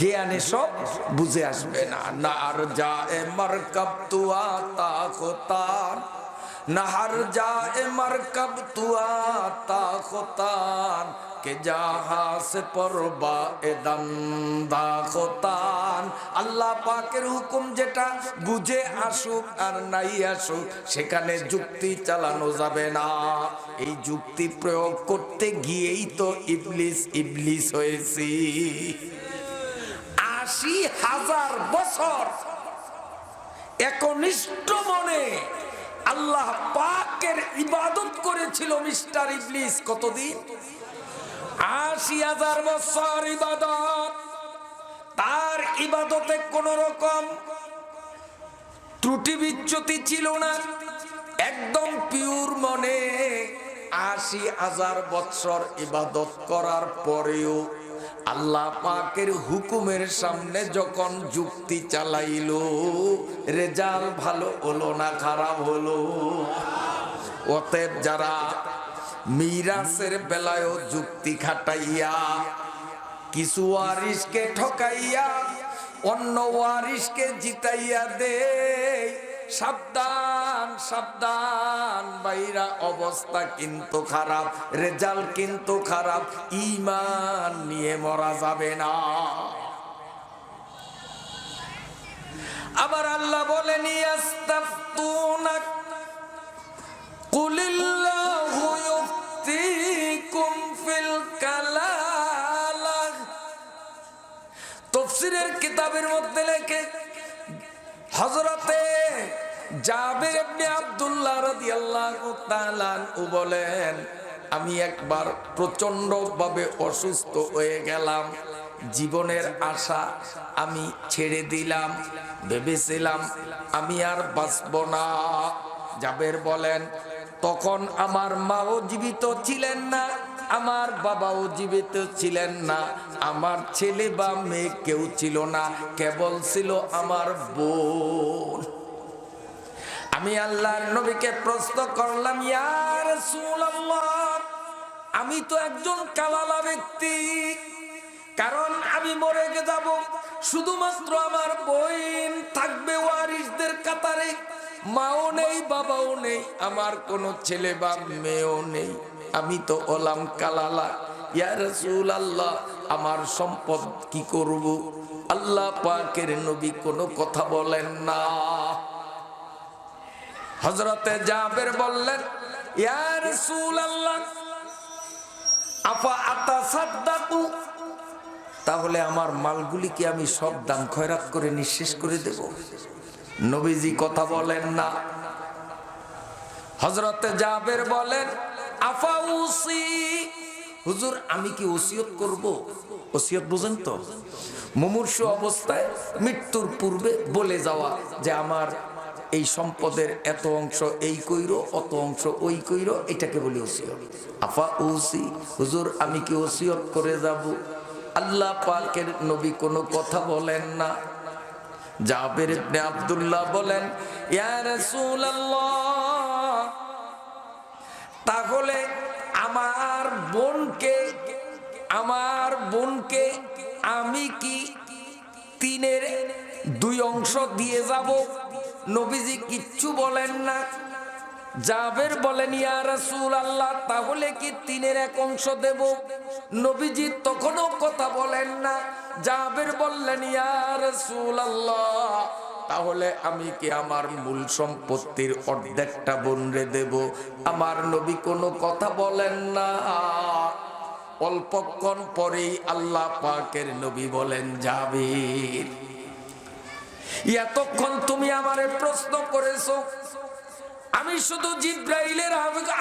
জ্ঞানে সব বুঝে আসবে না। নার জায়ে মারকাব তুয়া তাখতান, নাহার জায়ে মারকাব তুয়া তাখতান, কে জাহা সে পরবা এদান দাখতান। আল্লাহ পাকের হুকুম যেটা বুঝে আসুক আর নাই আসুক, সেখানে যুক্তি চালানো যাবে না। এই যুক্তি প্রয়োগ করতে গিয়েই তো ইবলিস ইবলিস হয়েছি। ৮০,০০০ বছর একনিষ্ঠ মনে আল্লাহ পাকের ইবাদত করেছিল মিস্টার ইবলিস। কতদিন? ৮০,০০০ বছর ইবাদত। তার ইবাদতে কোন রকম ত্রুটি বিচ্যুতি ছিল না, একদম পিওর মনে। ৮০,০০০ বছর ইবাদত করার পরেও আল্লাহ পাকের হুকুমের সামনে যখন যুক্তি চালাইলো, রেজাল্ট ভালো হলো না খারাপ হলো? অতএব যারা মিরাসের বেলায়ও যুক্তি খাটাইয়া, কিছু ওয়ারিসকে ঠকাইয়া অন্য ওয়ারিসকে জিতাইয়া দে, সাবধান সাবধান বাইরা, অবস্থা কিন্তু খারাপ, রেজাল্ট কিন্তু খারাপ। ঈমান নিয়ে মরা যাবে না। আবার আল্লাহ বলেন, ইয়াস্তাফতুনাক কুলিল্লাহু ইফতিকুম ফিল কালালা তাফসীরের কিতাবের মধ্যে লেখে হযরতে জাবের ইবনে আব্দুল্লাহ রাদিয়াল্লাহু তাআলা আনহু বলেন, আমি একবার প্রচন্ড ভাবে অসুস্থ হয়ে গেলাম, জীবনের আশা আমি ছেড়ে দিলাম, ভেবেছিলাম আমি আর বাঁচব না। জাবের বলেন, তখন আমার মাও জীবিত ছিলেন না, আমার বাবাও জীবিত ছিলেন না, আমার ছেলে বা মেয়ে কেউ ছিল না, কেবল ছিল আমার বোন। আমি আল্লাহর নবীকে প্রশ্ন করলাম, ইয়া রাসূলুল্লাহ, আমি তো একজন কালালা ব্যক্তি, কারণ আমি মরে যাব, শুধুমাত্র আমার বোন থাকবে ওয়ারিসদের কাতারে, মাও নেই বাবাও নেই, আমার কোনো ছেলে বা মেয়েও নেই, আমি তো হলাম কালালা। ইয়া রাসূলুল্লাহ, আমার সম্পদ কি করব? আল্লাহ পাকের নবী কোনো কথা বলেন না। হযরতে জাবের বললেন, ইয়া রাসূলুল্লাহ আফা আতাসাদ্দাকু, তাহলে আমার মালগুলি কি আমি সব দান খয়রাত করে নিঃশেষ করে দেব? নবীজি কথা বলেন না। হযরতে জাবের বলেন, আফা উসি, হুজুর আমি কি ওসিয়ত করব? ওসিয়ত বুঝেন তো, মুমূর্ষু অবস্থায় মৃত্যুর পূর্বে বলে যাওয়া যে আমার এই সম্পদের এত অংশ এই কইরো, অত অংশ ওই কইরো, এটাকে বলি ওসিয়ত। আফা উসি, হুজুর আমি কি ওসিয়ত করে যাব? আল্লাহ পাকের নবী কোনো কথা বলেন না। জাবের ইবনে আব্দুল্লাহ বলেন, ইয়া রাসূলুল্লাহ, তাহলে আমার বোনকে আমি কি 3-এর 2 অংশ দিয়ে যাব? নবীজি কিচ্ছু বলেন না। জাবের বলেন, ইয়া রাসূলুল্লাহ, তাহলে কি 3-এর 1 অংশ দেব? নবীজি তখনও কথা বলেন না। জাবের বললেন, ইয়া রাসূলুল্লাহ, তাহলে আমি কি আমার মূল সম্পত্তির অর্ধেকটা বোনরে দেব? আমার নবী কোনো কথা বলেন না। অল্পক্ষণ পরেই আল্লাহ পাকের নবী বলেন, জাবের, এতক্ষণ তুমি আমারে প্রশ্ন করেছো, আমি শুধু জিব্রাইলের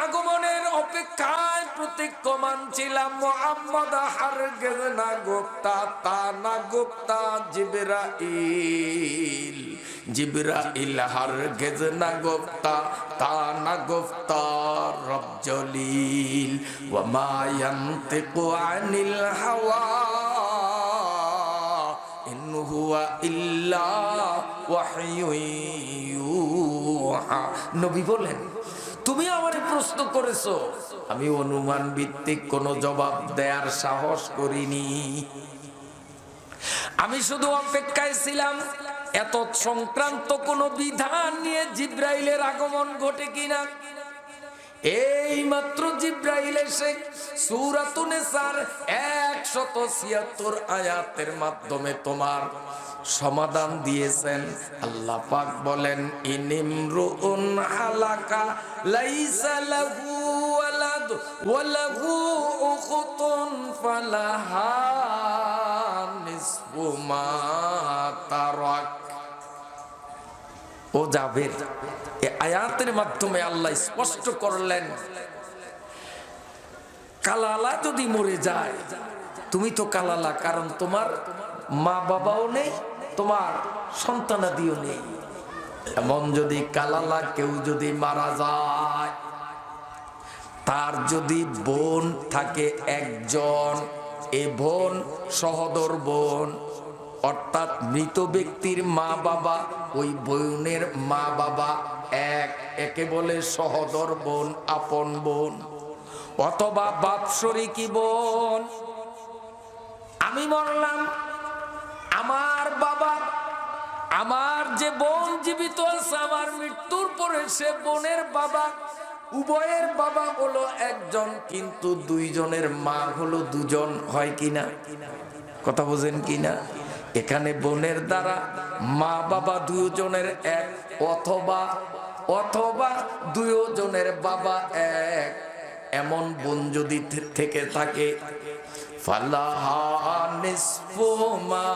আগমনের অপেক্ষায় প্রতীক্ষমান ছিলাম। মুহাম্মদ হারগিজ না গুপ্তা, তা না গুপ্তা জিবরাইল হারগিজ না গুপ্তা, তা না গুপ্তা রব জলিল, ওয়া মা ইয়ানতিকু আনিল হাওয়া ইন হুয়া ইল্লা ওয়াহয়ুন ইউহা। নবী বলেন, তুমি আমারে প্রশ্ন করেছো, আমি অনুমান ভিত্তিক কোনো জবাব দেওয়ার সাহস করিনি। আমি শুধু অপেক্ষায় ছিলাম এত সংক্রান্ত কোনো বিধান নিয়ে জিব্রাইলের আগমন ঘটে কিনা। এই মাত্র জিব্রাইল এসে সূরাতুন নিসার 176 আয়াতের মাধ্যমে তোমার সমাধান দিয়েছেন। আল্লাহ পাক বলেন, ইনিমরুন হালাকা লাইসা লাহু ওয়ালাদ ওয়া লাহু উখতুন ফালাহা নিসফু মা তারাক। ও জাবের, এই আয়াতের মাধ্যমে আল্লাহ স্পষ্ট করলেন, কালালা যদি মরে যায়, তুমি তো কালালা, কারণ তোমার মা বাবাও নেই, তোমার সন্তানাদিও নেই। এমন যদি কালালা কেউ যদি মারা যায়, তার যদি বোন থাকে একজন, এ বোন সহোদর বোন, অর্থাৎ মৃত ব্যক্তির মা বাবা, ওই বোনের মা বাবা একে বলে সহোদর বোন, আপন বোন, অথবা বাপসরিকি বোন। আমি মরলাম, আমার বাবা, আমার যে বোন জীবিত আছে, আমার মৃত্যুর পরে সে বোনের বাবা, উভয়ের বাবা হলো একজন, কিন্তু 2 জনের মা হলো 2 জন, হয় কিনা? কথা বোঝেন কিনা? এখানে বোনের দ্বারা মা বাবা 2 জনের এক, অথবা 2 জনের বাবা এক, এমন বোন যদি থেকে থাকে, ফালাহা নিসফু মা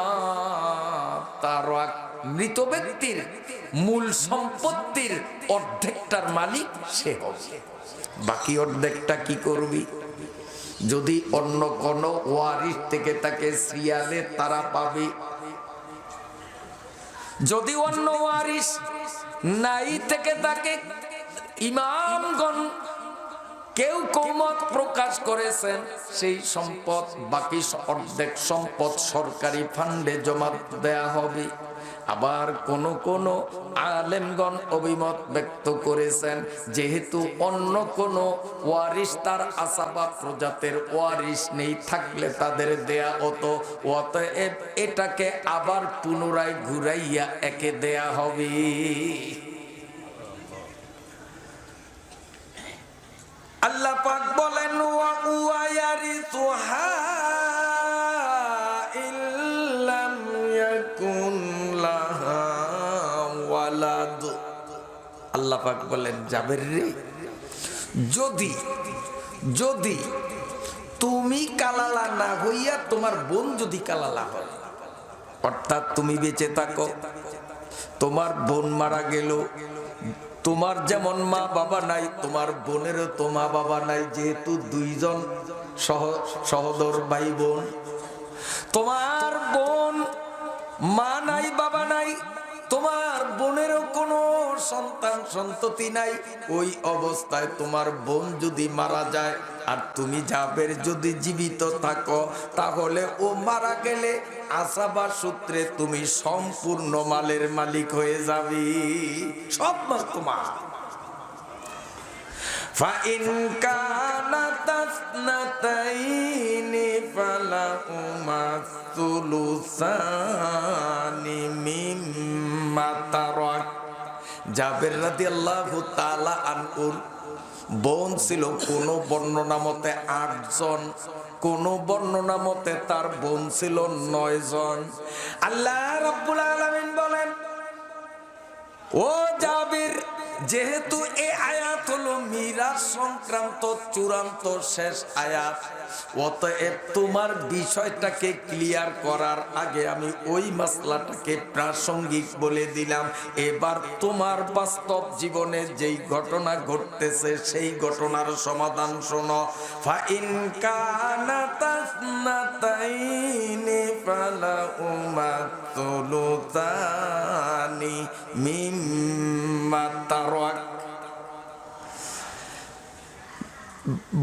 তারাক, মৃত ব্যক্তির মূল সম্পত্তির অর্ধেকটার মালিক সে হবে। বাকি অর্ধেকটা কি করবি? যদি অন্য কোন ওয়ারিস থেকে তাকে সিরিয়ালে তারা পাবে। যদি অন্য ওয়ারিস নাই থেকে তাকে, ইমামগণ কেউ মত প্রকাশ করেছেন সেই সম্পদ, বাকি অর্ধেক সম্পদ সরকারি ফান্ডে জমা দেয়া হবে। আবার কোন আলেমগণ অভিমত ব্যক্ত করেছেন যেহেতু অন্য কোন ওয়ারিস তার আসাবা প্রজাতের ওয়ারিস নেই, থাকলে তাদের দেয়া হতো, অতএব এটাকে আবার পুনরায় ঘুরাইয়া একে দেয়া হবে। আল্লাহ পাক বলেন ওয়া ইয়ারিসুহা ইল্লাম ইয়াকুন লাহা ওয়ালাদ। আল্লাহ পাক বলেন জাবের রে, যদি তুমি কালালা না হইয়া তোমার বোন যদি কালালা হয়, অর্থাৎ তুমি বেঁচে থাকো, তোমার বোন মারা গেল, তোমার যেমন মা বাবা নাই তোমার বোনেরও তো মা বাবা নাই, যেহেতু দুইজন সহোদর ভাই বোন, তোমার বোন মা নাই বাবা নাই, তোমার বোনেরও কোনো সন্তান সন্ততি নাই, ওই অবস্থায় তোমার বোন যদি মারা যায় আর তুমি জাবের যদি জীবিত থাকো, তাহলে ও মারা গেলে আসাবা সূত্রে তুমি সম্পূর্ণ মালের মালিক হয়ে যাবি, সব মাল তোমার। ফাইন কানাতা ইসনাতাইনি ফালাহুমা সুলুসানি মিম্মা তারাক। জাবের রাদিয়াল্লাহু তাআলা আনহুর বোন ছিল কোন বর্ণনা মতে 8 জন, কোন বর্ণনা মতে তার বোন ছিল 9 জন। আল্লাহ রাব্বুল আলামিন বলেন ও জাবির, যেহেতু এই আয়াত হলো মিরাস সংক্রান্ত চূড়ান্ত শেষ আয়াত, অতএব তোমার বিষয়টাকে ক্লিয়ার করার আগে আমি ওই মাসলাটাকে প্রাসঙ্গিক বলে দিলাম। এবার তোমার বাস্তব জীবনে যেই ঘটনা ঘটতেছে সেই ঘটনার সমাধান শোনো। ফাইন কানাতা ইসনাতাইনি ফালাহুমা সুলুসানি মিম্মা তারাক।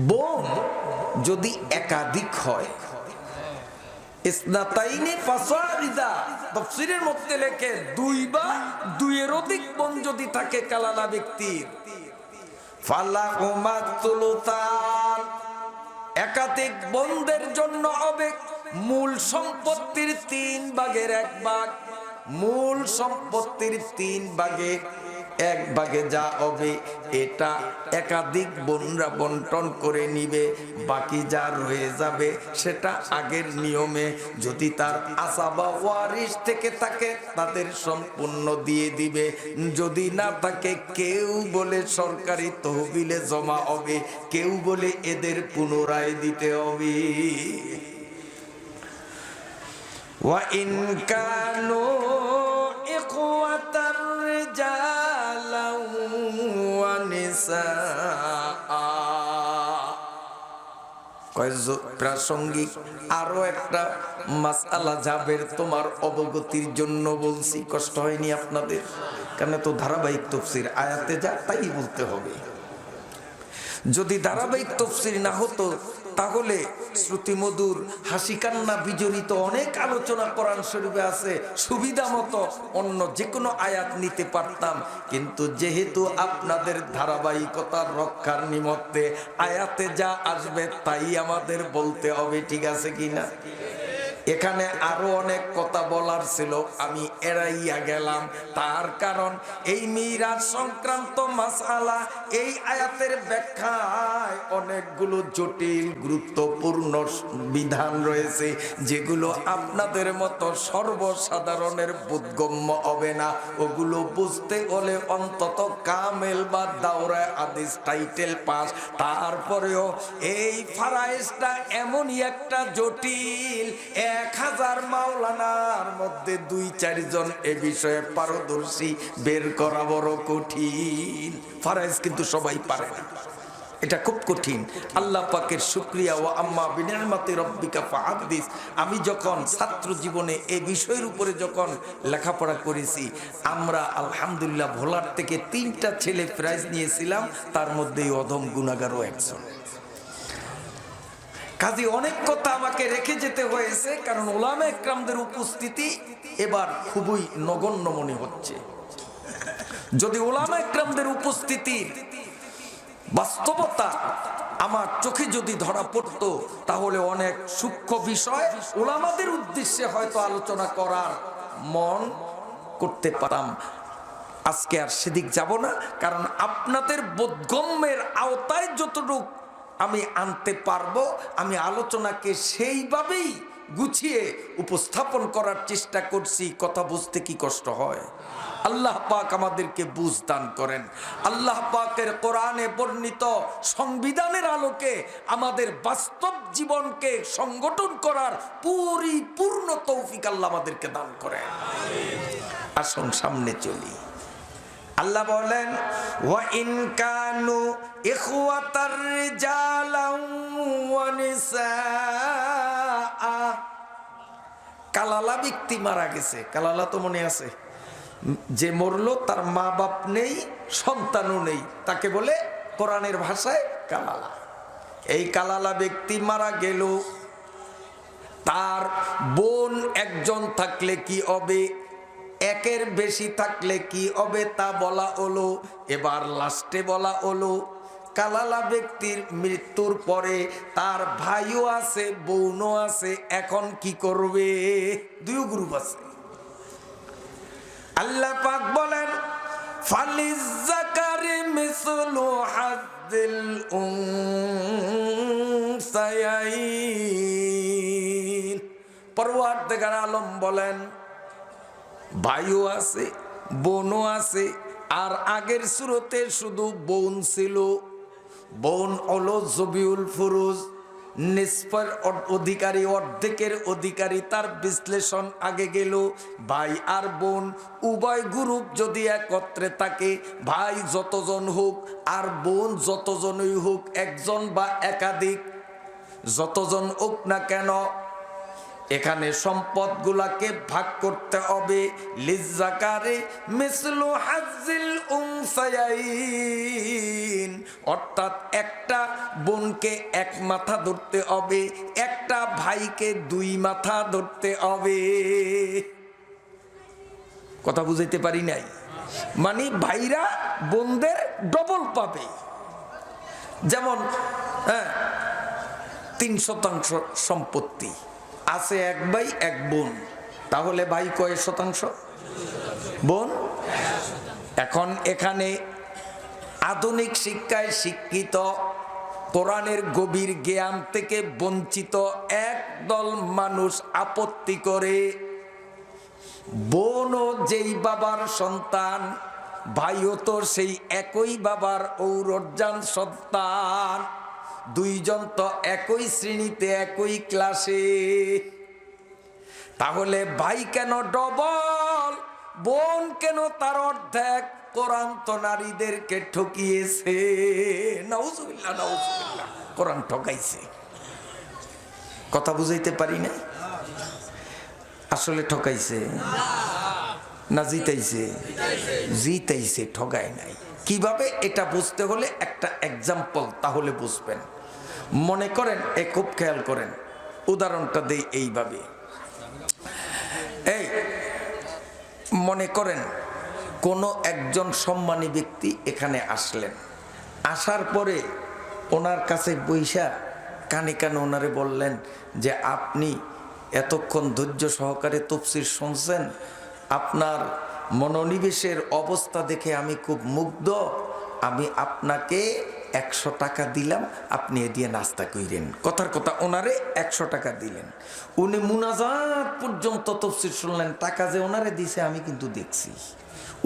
বোন যদি একাধিক হয়, ইসনাতাইনি ফাসারিদা, তাফসীরের মধ্যে লেখে 2 বা 2 এর অধিক বোন যদি থাকে কালালা ব্যক্তির, ফালাহুমা সুলুসান, একাধিক বোনদের জন্য হবে মূল সম্পত্তির 3 ভাগের 1 ভাগ। মূল সম্পত্তির 3 ভাগের 1 ভাগে যা হবে এটা একাধিক বোনরা বন্টন করে নিবে, বাকি যা রয়ে যাবে সেটা আগের নিয়মে যদি তার আসাবা ওয়ারিস থেকে থাকে তাদের সম্পূর্ণ দিয়ে দিবে, যদি না থাকে কেউ বলে সরকারি তহবিলে জমা হবে, কেউ বলে এদের পুনরায় দিতে হবে। ওয়া ইন কানু ইখওয়াতার রিজালান ওয়া নিসা। প্রাসঙ্গিক আরো একটা মাসআলা জাবের তোমার অবগতির জন্য বলছি, কষ্ট হয়নি আপনাদের? কেন তো ধারাবাহিক তাফসীর, আয়াতে যা তাই বলতে হবে। যদি ধারাবাহিক তাফসীর না হতো তাহলে শ্রুতিমধুর হাসি কান্না বিজড়িত অনেক আলোচনা কোরআন শরীফে আছে, সুবিধা মতো অন্য যে কোনো আয়াত নিতে পারতাম, কিন্তু যেহেতু আপনাদের ধারাবাহিকতার রক্ষার নিমিত্তে আয়াতে যা আসবে তাই আমাদের বলতে হবে, ঠিক আছে কিনা? এখানে আরো অনেক কথা বলার ছিল, আমি এড়াইয়া গেলাম। তার কারণ এই মিরাজ সংক্রান্ত মাসআলা এই আয়াতের ব্যাখ্যায় অনেকগুলো জটিল গুরুত্বপূর্ণ বিধান রয়েছে, যেগুলো আপনাদের মতো সর্বসাধারণের বোধগম্য হবে না। ওগুলো বুঝতে হলে অন্তত কামেল বা দাওরায়ে হাদিস টাইটেল পাস। তারপরেও এই ফারায়েজটা এমনই একটা জটিল, 1000 2000 মাওলানার মধ্যে 2-4 জন এ বিষয়ে পারদর্শী বের করা বড় কঠিন। ফরজ কিন্তু সবাই পারে না, এটা খুব কঠিন। আল্লাহ পাকের শুকরিয়া। ওয়া আম্মা বিনিআমাতি রাব্বিকা ফাহাদ্দিস। আমি যখন ছাত্র জীবনে এই বিষয়ের উপরে যখন লেখাপড়া করেছি, আমরা আলহামদুলিল্লাহ ভোলার থেকে 3টা ছেলে প্রাইজ নিয়েছিলাম, তার মধ্যে অধম গুনাহগারও একজন। কাজে অনেক কথা আমাকে রেখে যেতে হয়েছে, কারণ উলামা ইকরামদের উপস্থিতি এবার খুবই নগণ্য মনে হচ্ছে। যদি উলামা ইকরামদের উপস্থিতির বাস্তবতা আমার চোখে যদি ধরা পড়তো, তাহলে অনেক সূক্ষ্ম বিষয় উলামাদের উদ্দেশ্যে হয়তো আলোচনা করার মন করতে পারতাম। আজকে আর সেদিক যাব না, কারণ আপনাদের বোধগম্যের আওতায় যতটুকু আমি আনতে পারবো, আমি আলোচনাকে সেইভাবেই গুছিয়ে উপস্থাপন করার চেষ্টা করছি। কথা বুঝতে কি কষ্ট হয়? আল্লাহ পাক আমাদেরকে বুঝ দান করেন। আল্লাহ পাকের কোরআনে বর্ণিত সংবিধানের আলোকে আমাদের বাস্তব জীবনকে সংগঠন করার পরিপূর্ণ তৌফিক আল্লাহ আমাদেরকে দান করেন। আসুন সামনে চলি। আল্লাহ বলেন, ওয়া ইন কানু ইখওয়াতার রিজালান ওয়া নিসা। কালালা ব্যক্তি মারা গেছে, কালালা তো মনে আছে, যে মরলো তার মা বাপ নেই, সন্তানও নেই, তাকে বলে কোরআনের ভাষায় কালালা। এই কালালা ব্যক্তি মারা গেল, তার বোন একজন থাকলে কি হবে, একের বেশি থাকলে কি হবে তা বলা হলো। এবার লাস্টে বলা হলো, কালালা ব্যক্তির মৃত্যুর পরে তার ভাইও আছে, বোনও আছে, এখন কি করবে? 2 গ্রুপ আছে। আল্লাহ পাক বলেন, ফালিজ্জাকারি মিসলু হাজ্জিল উনসায়াইন। পরওয়ারদিগার আলম বলেন, ভাইও আছে, বোনও আছে, আর আগের সূরাতে শুধু বোন ছিল। বোন হলো জবিউল ফুরুজ, নিসফের অধিকারী, অর্ধেকের অধিকারী। তার বিশ্লেষণ আগে গেল। ভাই আর বোন উভয় গ্রুপ যদি একত্রে থাকে, ভাই যতজন হোক আর বোন যতজনই হোক, একজন বা একাধিক, যতজন হোক না কেন, এখানে সম্পদগুলাকে ভাগ করতে হবে। লিজ্জাকারে মিসলু হাজ্জিল উনসায়াইন, অর্থাৎ একটা বোনকে 1 মাথা ধরতে হবে, একটা ভাইকে 2 মাথা ধরতে হবে। কথা বুঝাইতে পারি নাই? মানে ভাইরা বোনদের ডবল পাবে। যেমন 3% সম্পত্তি আছে, 1 ভাই 1 বোন, তাহলে ভাই কয় শতাংশ, বোন? এখন এখানে আধুনিক শিক্ষায় শিক্ষিত, কোরআনের গভীর জ্ঞান থেকে বঞ্চিত একদল মানুষ আপত্তি করে, বোনও যেই বাবার সন্তান, ভাইও তো সেই একই বাবার ঔরজান সন্তান, 2 জন তো একই শ্রেণীতে, একই ক্লাসে, তাহলে ভাই কেন ডবল, বোন কেন তার অর্ধেক? কোরআন তো নারীদেরকে ঠকিয়েছে। নাউজুবিল্লাহ, নাউজুবিল্লাহ, কোরআন ঠকাইছে। কথা বুঝাইতে পারি না? আসলে ঠকাইছে না জিতাইছে? জিতাইছে, ঠকায় নাই। কিভাবে এটা বুঝতে হলে একটা এক্সাম্পল তাহলে বুঝবেন। মনে করেন, খুব খেয়াল করেন, উদাহরণটা দেই এইভাবে। এই মনে করেন কোনো একজন সম্মানী ব্যক্তি এখানে আসলেন, আসার পরে ওনার কাছে বৈশা কানে কানে ওনারে বললেন যে আপনি এতক্ষণ ধৈর্য সহকারে তাফসীর শুনছেন, আপনার মনোনিবেশের অবস্থা দেখে আমি খুব মুগ্ধ, আমি আপনাকে 100 টাকা দিলাম, আপনি এ দিয়ে নাস্তা কইরেন। কথার কথা ওনারে 100 টাকা দিলেন। উনি মুনাজাত পর্যন্ত তাফসীর শুনলেন, টাকা যে ওনারে দিছে আমি কিন্তু দেখছি,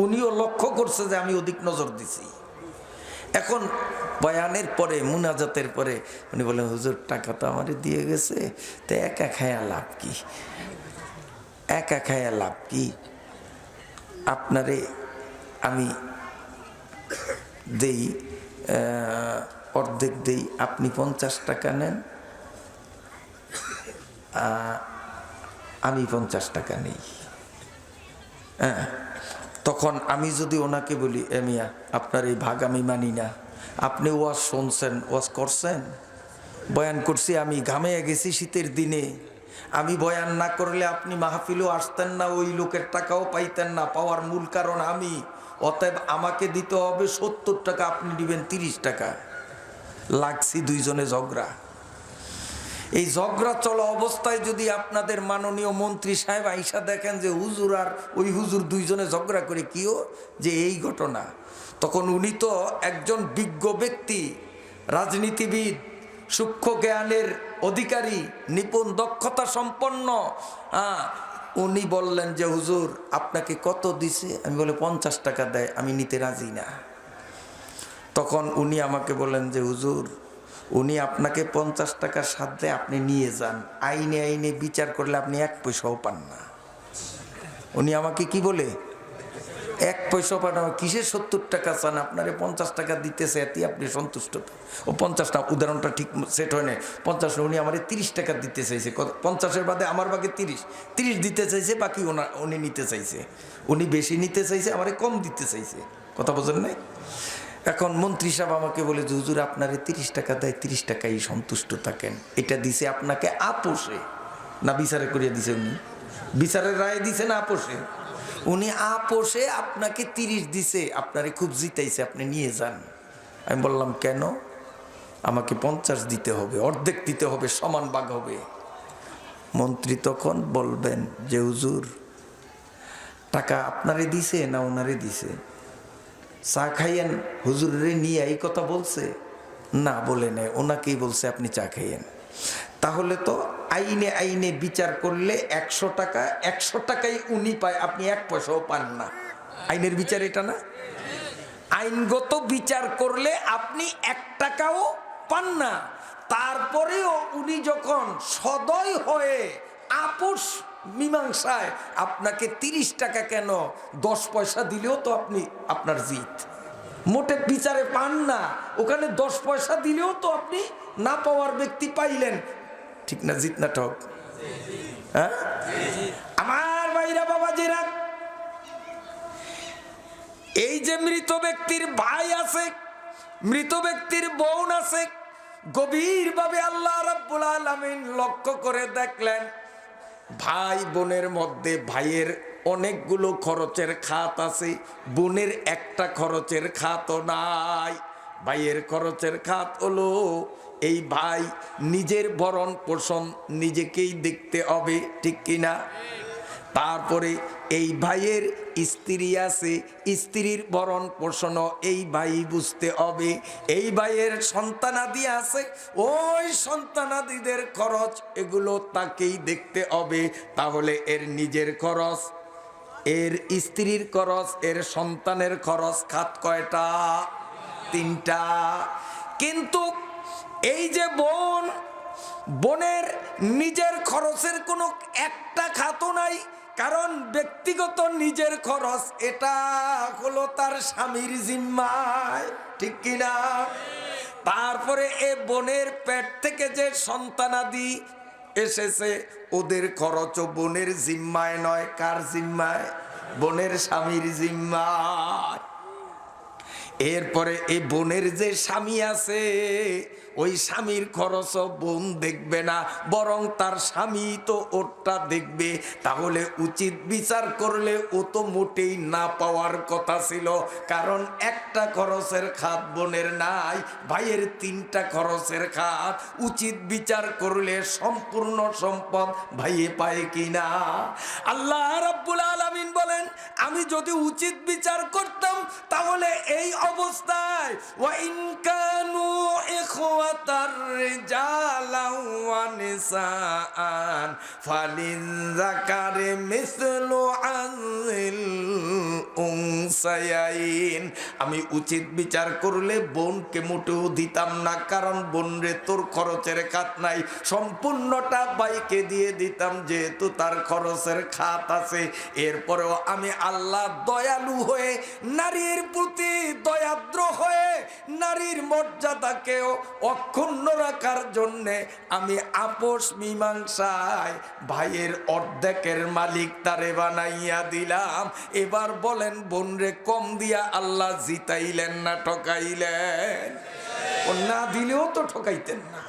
উনিও লক্ষ্য করছে যে আমি অধিক নজর দিছি। এখন বয়ানের পরে মুনাজাতের পরে উনি বলেন, হুজুর টাকা তো আমারে দিয়ে গেছে, তো একা খায়া লাভ কি, একা খায়া লাভ কি, আপনারে আমি দেই, অর্ধেক দেই, আপনি 50 টাকা নেন, আমি 50 টাকা নেই। হ্যাঁ, তখন আমি যদি ওনাকে বলি, এ মিয়া আপনার এই ভাগ আমি মানি না, আপনি ওয়াজ শুনছেন, ওয়াজ করছেন, বয়ান করছি, আমি ঘামে গেছি শীতের দিনে, আমি বয়ান না করলে আপনি মাহফিলও আসতেন না, ওই লোকের টাকাও পাইতেন না, পাওয়ার মূল কারণ আমি, অতএব আমাকে দিতে হবে 70 টাকা, আপনি দিবেন 30 টাকা। লাগছি দুইজনে ঝগড়া। এই ঝগড়া চলা অবস্থায় যদি আপনাদের মাননীয় মন্ত্রী সাহেব আইসা দেখেন যে হুজুর আর ওই হুজুর দুইজনে ঝগড়া করে, কিও যে এই ঘটনা, তখন উনি তো একজন বিজ্ঞ ব্যক্তি, রাজনীতিবিদ, সূক্ষ্ম জ্ঞানের অধিকারী, নিপুণ দক্ষতা সম্পন্ন। উনি বললেন যে হুজুর আপনাকে কত দিছে? আমি বলে 50 টাকা দেয়, আমি নিতে রাজি না। তখন উনি আমাকে বলেন যে হুজুর, উনি আপনাকে 50 টাকার সাথে আপনি নিয়ে যান, আইনে আইনে বিচার করলে আপনি 1 পয়সাও পান না। উনি আমাকে কি বলে, 1 পয়সাও পান না। কিসের 70 টাকা চান? আপনারে 50 টাকা দিতেছে, এতে আপনি সন্তুষ্ট? ও 50টা, উদাহরণটা ঠিক সেট হয় না, 50, উনি আমার 30 টাকা দিতে চাইছে, 50-এর বাদে আমার বাকি 30 দিতে চাইছে, বাকি উনি নিতে চাইছে, উনি বেশি নিতে চাইছে, আমারে কম দিতে চাইছে। কথা বোঝেন নাই? এখন মন্ত্রী সাহেব আমাকে বলে যে হুজুর আপনারে 30 টাকা দেয়, 30 টাকাই সন্তুষ্ট থাকেন, এটা দিছে আপনাকে আপোষে না বিচারে করিয়া দিছে? উনি বিচারের রায় দিছে না আপোষে? উনি আপোষে আপনাকে 30 দিছে, আপনারে খুব জিতাইছে, আপনি নিয়ে যান। আমি বললাম কেন? আমাকে 50 দিতে হবে, অর্ধেক দিতে হবে, সমান ভাগ হবে। মন্ত্রী তখন বলবেন যে হুজুর টাকা আপনারে দিছে না ওনারে দিছে? চা খাইয়েন হুজুরে নিয়ে এই কথা বলছে না? বলে নেয়, ওনাকেই বলছে আপনি চা খাইয়েন। তাহলে তো আইনে আইনে বিচার করলে 100 টাকা, 100 টাকাই উনি পায়, আপনি 1 পয়সাও পান না। আইনের বিচার এটা না? আইনগত বিচার করলে আপনি 1 টাকাও পান না। তারপরেও উনি যখন সদয় হয়ে আপোষ মীমাংসায় আপনাকে 30 টাকা কেন 10 পয়সা দিলেও তো আপনি, আপনার জিত। মোটে বিচারে পান না, ওখানে 10 পয়সা দিলেও তো আপনি না পাওয়ার ব্যক্তি পাইলেন। ঠিক না? জিত না ঠক? হ্যাঁ আমার ভাইরা, বাবাজিরা, এই যে মৃত ব্যক্তির ভাই আছে, মৃত ব্যক্তির বোন আছে, গভীরভাবে আল্লাহ রাব্বুল আলামিন লক্ষ্য করে দেখলেন ভাই বোনের মধ্যে ভাইয়ের অনেকগুলো খরচের খাত আছে, বোনের একটা খরচের খাতও নাই। ভাইয়ের খরচের খাত হলো এই ভাই নিজের ভরণ পোষণ নিজেকেই দেখতে হবে, ঠিক কিনা? তারপরে এই ভাইয়ের স্ত্রী আছে, স্ত্রীর ভরণ পোষণ এই ভাই বুঝতে হবে। এই ভাইয়ের সন্তানাদি আছে, ওই সন্তানাদিদের খরচ এগুলো তাকেই দেখতে হবে। তাহলে এর নিজের খরচ, এর স্ত্রীর খরচ, এর সন্তানের খরচ, খাত কয়টা? 3টা। কিন্তু এই যে বোন, বোনের নিজের খরচের কোনো একটা খাতও নাই, কারণ ব্যক্তিগত নিজের খরচ এটা হলো তার স্বামীর জিম্মায়, ঠিক কিনা? তারপরে এ বোনের পেট থেকে যে সন্তানাদি এসেছে ওদের খরচও বোনের জিম্মায় নয়, কার জিম্মায়? বোনের স্বামীর জিম্মায়। এরপরে এই বোনের যে স্বামী আছে ওই স্বামীর খরচও বোন দেখবে না, বরং তার স্বামী তো ওরটা দেখবে। তাহলে উচিত বিচার করলে ও তো মোটেই না পাওয়ার কথা ছিল, কারণ একটা খরচের খাত বোনের নাই, ভাইয়ের 3টা খরচের খাত। উচিত বিচার করলে সম্পূর্ণ সম্পদ ভাইয়ে পায় কিনা? আল্লাহ রাব্বুল আলামিন বলেন আমি যদি উচিত বিচার করতাম তাহলে এই অবস্থায় ওয়া ইন কানু ইখওয়াতার রিজালান ওয়া নিসাআন ফালিযাকারি মিসলু আযিল উনসায়াইন। আমি উচিত বিচার করলে বোনকে মোটেও দিতাম না, কারণ বোন রে তোর খরচের খাত নাই, সম্পূর্ণটা বাইকে দিয়ে দিতাম যেহেতু তার খরচের খাত আছে। এরপরেও আমি আল্লাহ দয়ালু হয়ে, নারীর প্রতি দয়াদ্র হয়ে, নারীর মর্যাদাকেও অক্ষুণ্ণ রাখার জন্যে আমি আপোষ মীমাংসায় ভাইয়ের অর্ধেকের মালিক তারে বানাইয়া দিলাম। এবার বলেন বোন রে কম দিয়া আল্লাহ জিতাইলেন না ঠকাইলেন? ও না দিলেও তো ঠকাইতেন না।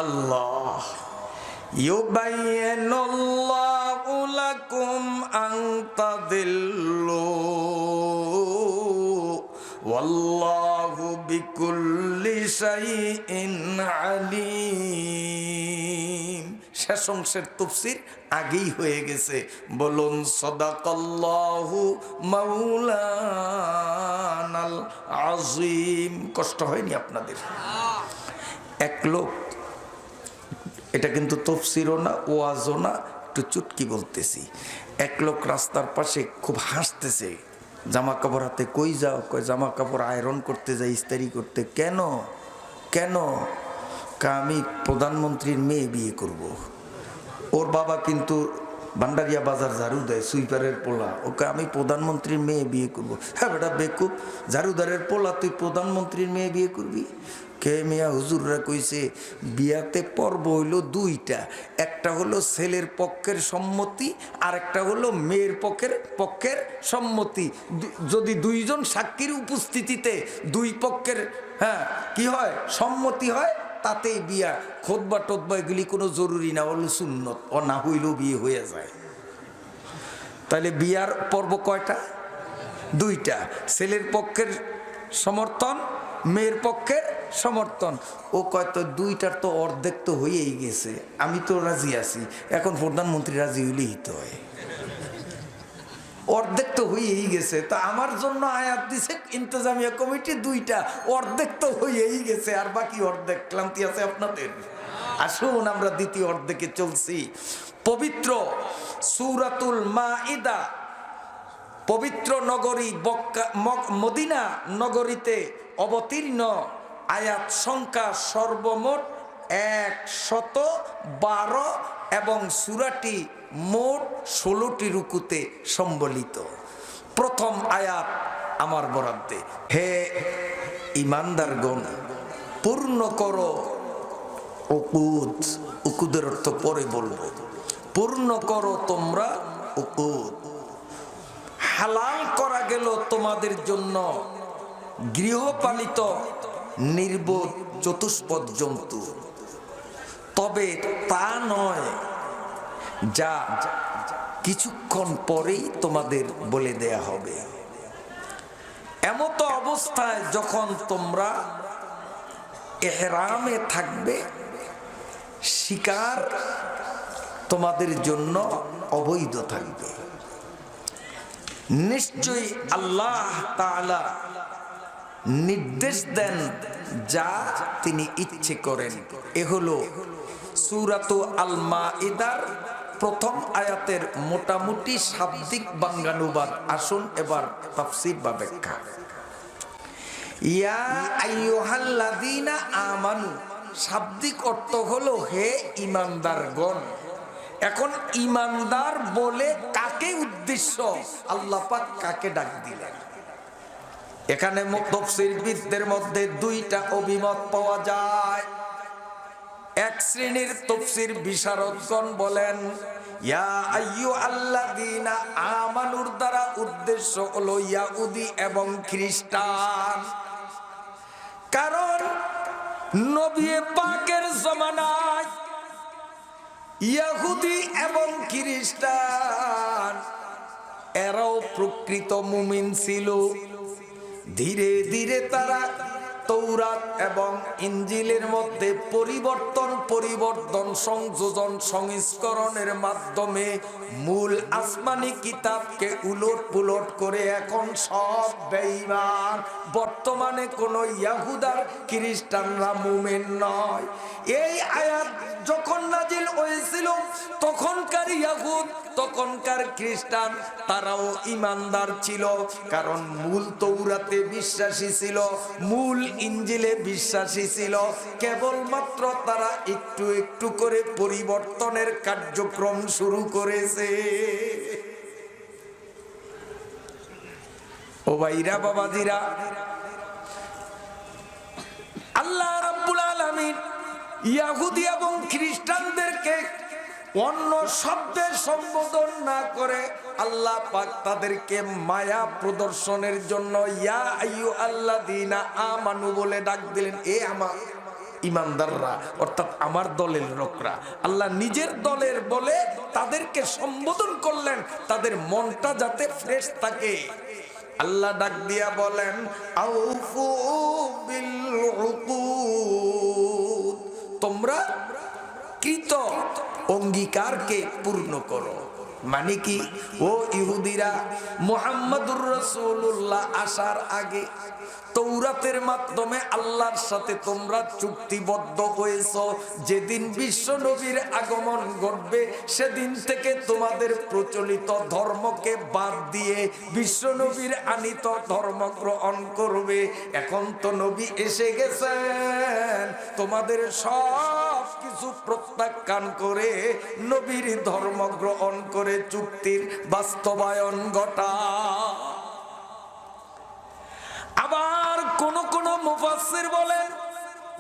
আল্লাহ ইউবাইয়িনুল্লাহু লাকুম আন তাদিল্লু ওয়াল্লাহু বিকুল্লি শাইইন আলীম। শেষ অংশের তাফসীর আগেই হয়ে গেছে। বলুন সাদাকাল্লাহু মাওলানাল আযীম। কষ্ট হয়নি আপনাদের? এক লোক, এটা কিন্তু তাফসীরও না ওয়াজও না, একটু চুটকি বলতেছি। এক লোক রাস্তার পাশে খুব হাসতেছে, জামা কাপড় হাতে। কই যাও? কয় জামা কাপড় আয়রন করতে যাই, ইস্তারি করতে। কেন কেন? আমি প্রধানমন্ত্রীর মেয়ে বিয়ে করব। ওর বাবা কিন্তু ভান্ডারিয়া বাজার ঝাড়ু দেয়, সুইপারের পোলা। ওকে আমি প্রধানমন্ত্রীর মেয়ে বিয়ে করব। হ্যাঁ বেটা বেকুব, ঝাড়ুদারের পোলা, তুই প্রধানমন্ত্রীর মেয়ে বিয়ে করবি? কে মিয়া হুজুররা কইছে বিয়াতে পর্ব হইল দুইটা, একটা হলো ছেলের পক্ষের সম্মতি, আর একটা হলো মেয়ের পক্ষের সম্মতি। যদি দুইজন সাক্ষীর উপস্থিতিতে দুই পক্ষের কি হয়, সম্মতি হয়, তাতেই বিয়া। খোদবা টোদবা এগুলি কোনো জরুরি না, হলো সুন্নত। ও না হইলেও বিয়ে হয়ে যায়। তাহলে বিয়ার পর্ব কয়টা? দুইটা। ছেলের পক্ষের সমর্থন, মেয়ের পক্ষের সমর্থন। ও কয় তো দুইটার তো অর্ধেক তো হয়েই গেছে, আমি তো রাজি আছি, এখন প্রধানমন্ত্রী রাজি হইলেই তো হয়। অর্ধেক তো হয়েই গেছে, তা আমার জন্য আয়াত দিছে ইন্তজামিয়া কমিটি দুইটা, অর্ধেক তো হয়েই গেছে, আর বাকি অর্ধেক ক্লান্তি আছে আপনাদের? আসুন আমরা দ্বিতীয় অর্ধেকে চলছি। পবিত্র সূরাতুল মাইদা, পবিত্র নগরী মদিনা নগরীতে অবতীর্ণ আয়াত সংখ্যা সর্বমোট 112 এবং সূরাটি মোট 16টি রুকুতে সম্বলিত। প্রথম আয়াত আমার বরাদ্দে। হে ঈমানদারগণ, পূর্ণ করো উকুদ। উকুদের অর্থ পরে বলবো। পূর্ণ করো তোমরা উকুদ। হালাল করা গেল তোমাদের জন্য গৃহপালিত নির্বোধ চতুষ্পদ জন্তু, তবে তা নয় যা কিছুক্ষণ পরেই তোমাদের বলে দেয়া হবে। এমত অবস্থায় যখন তোমরা ইহরামে থাকবে, শিকার তোমাদের জন্য অবৈধ থাকবে। নিশ্চয়ই আল্লাহ তাআলা নির্দেশ দেন যা তিনি ইচ্ছে করেন। এ হলো সূরাতু আল মাইদার প্রথম আয়াতের মোটামুটি শাব্দিক বাঙ্গানুবাদ। আসুন এবার তাফসীর বা ব্যাখ্যা। ইয়া আইয়ুহাল্লাযীনা আমানু, শাব্দিক অর্থ হলো হে ঈমানদারগণ। এখন ঈমানদার বলে কাকে উদ্দেশ্য? আল্লাহ পাক কাকে ডাক দিলেন? এখানে তাফসীরবিদদের মধ্যে দুইটা অভিমত পাওয়া যায়। এক শ্রেণীর তাফসীর বিশারদগণ বলেন ইয়া আইয়ুহাল্লাযীনা আমানুর দ্বারা উদ্দেশ্য হলো ইহুদি এবং খ্রিস্টান। কারণ নবী পাকের জামানায় ইহুদি এবং খ্রিস্টান এরাও প্রকৃত মুমিন ছিল। ধীরে ধীরে তারা তৌরাত এবং ইনজিলের মধ্যে পরিবর্তন পরিবর্তন সংযোজন সংস্করণের মাধ্যমে মূল আসমানি কিতাবকে উলট পুলট করে এখন সব বেঈমান। বর্তমানে কোনো ইয়াহুদার খ্রিস্টানরা মুমিন নয়। এই আয়াত যখন নাজিল হয়েছিল তখনকার ইয়াহুদ তখনকার খ্রিস্টান তারাও ঈমানদার ছিল, কারণ মূল তৌরাতে বিশ্বাসী ছিল, মূল ইঞ্জিলে বিশ্বাসী ছিল। কেবলমাত্র তারা একটু একটু করে পরিবর্তনের কার্যক্রম শুরু করেছে। ও ভাইরা বাবাজিরা, আল্লাহ রাব্বুল আলামিন ইহুদি এবং খ্রিস্টানদেরকে অন্য শব্দে সম্বোধন না করে আল্লাহ পাক তাদেরকে মায়া প্রদর্শনের জন্য ইয়া আইয়ুহাল্লাযীনা আমানু বলে ডাক দিলেন। এ আমার ঈমানদাররা, অর্থাৎ আমার দলের লোকরা। আল্লাহ নিজের দলের বলে তাদেরকে সম্বোধন করলেন, তাদের মনটা যাতে ফ্রেশ থাকে। আল্লাহ ডাক দিয়া বলেন আউফু বিল উকুদ, তোমরা কৃত অঙ্গীকারকে পূর্ণ করো। মানে কি? ও ইহুদিরা, মুহাম্মদুর রাসূলুল্লাহ আসার আগে তৌরাতের মাধ্যমে আল্লাহর সাথে তোমরা চুক্তিবদ্ধ হয়েছো। যেদিন বিশ্ব নবীর আগমন ঘটবে সেদিন থেকে তোমাদের প্রচলিত ধর্মকে বাদ দিয়ে বিশ্ব নবীর আনিত ধর্ম গ্রহণ করবে। এখন তো নবী এসে গেছেন, তোমাদের সব কিছু প্রত্যাখ্যান করে নবীর ধর্ম গ্রহণ করে চুক্তির বাস্তবায়ন ঘটা। আবার কোন কোন মুফাসসির বলেন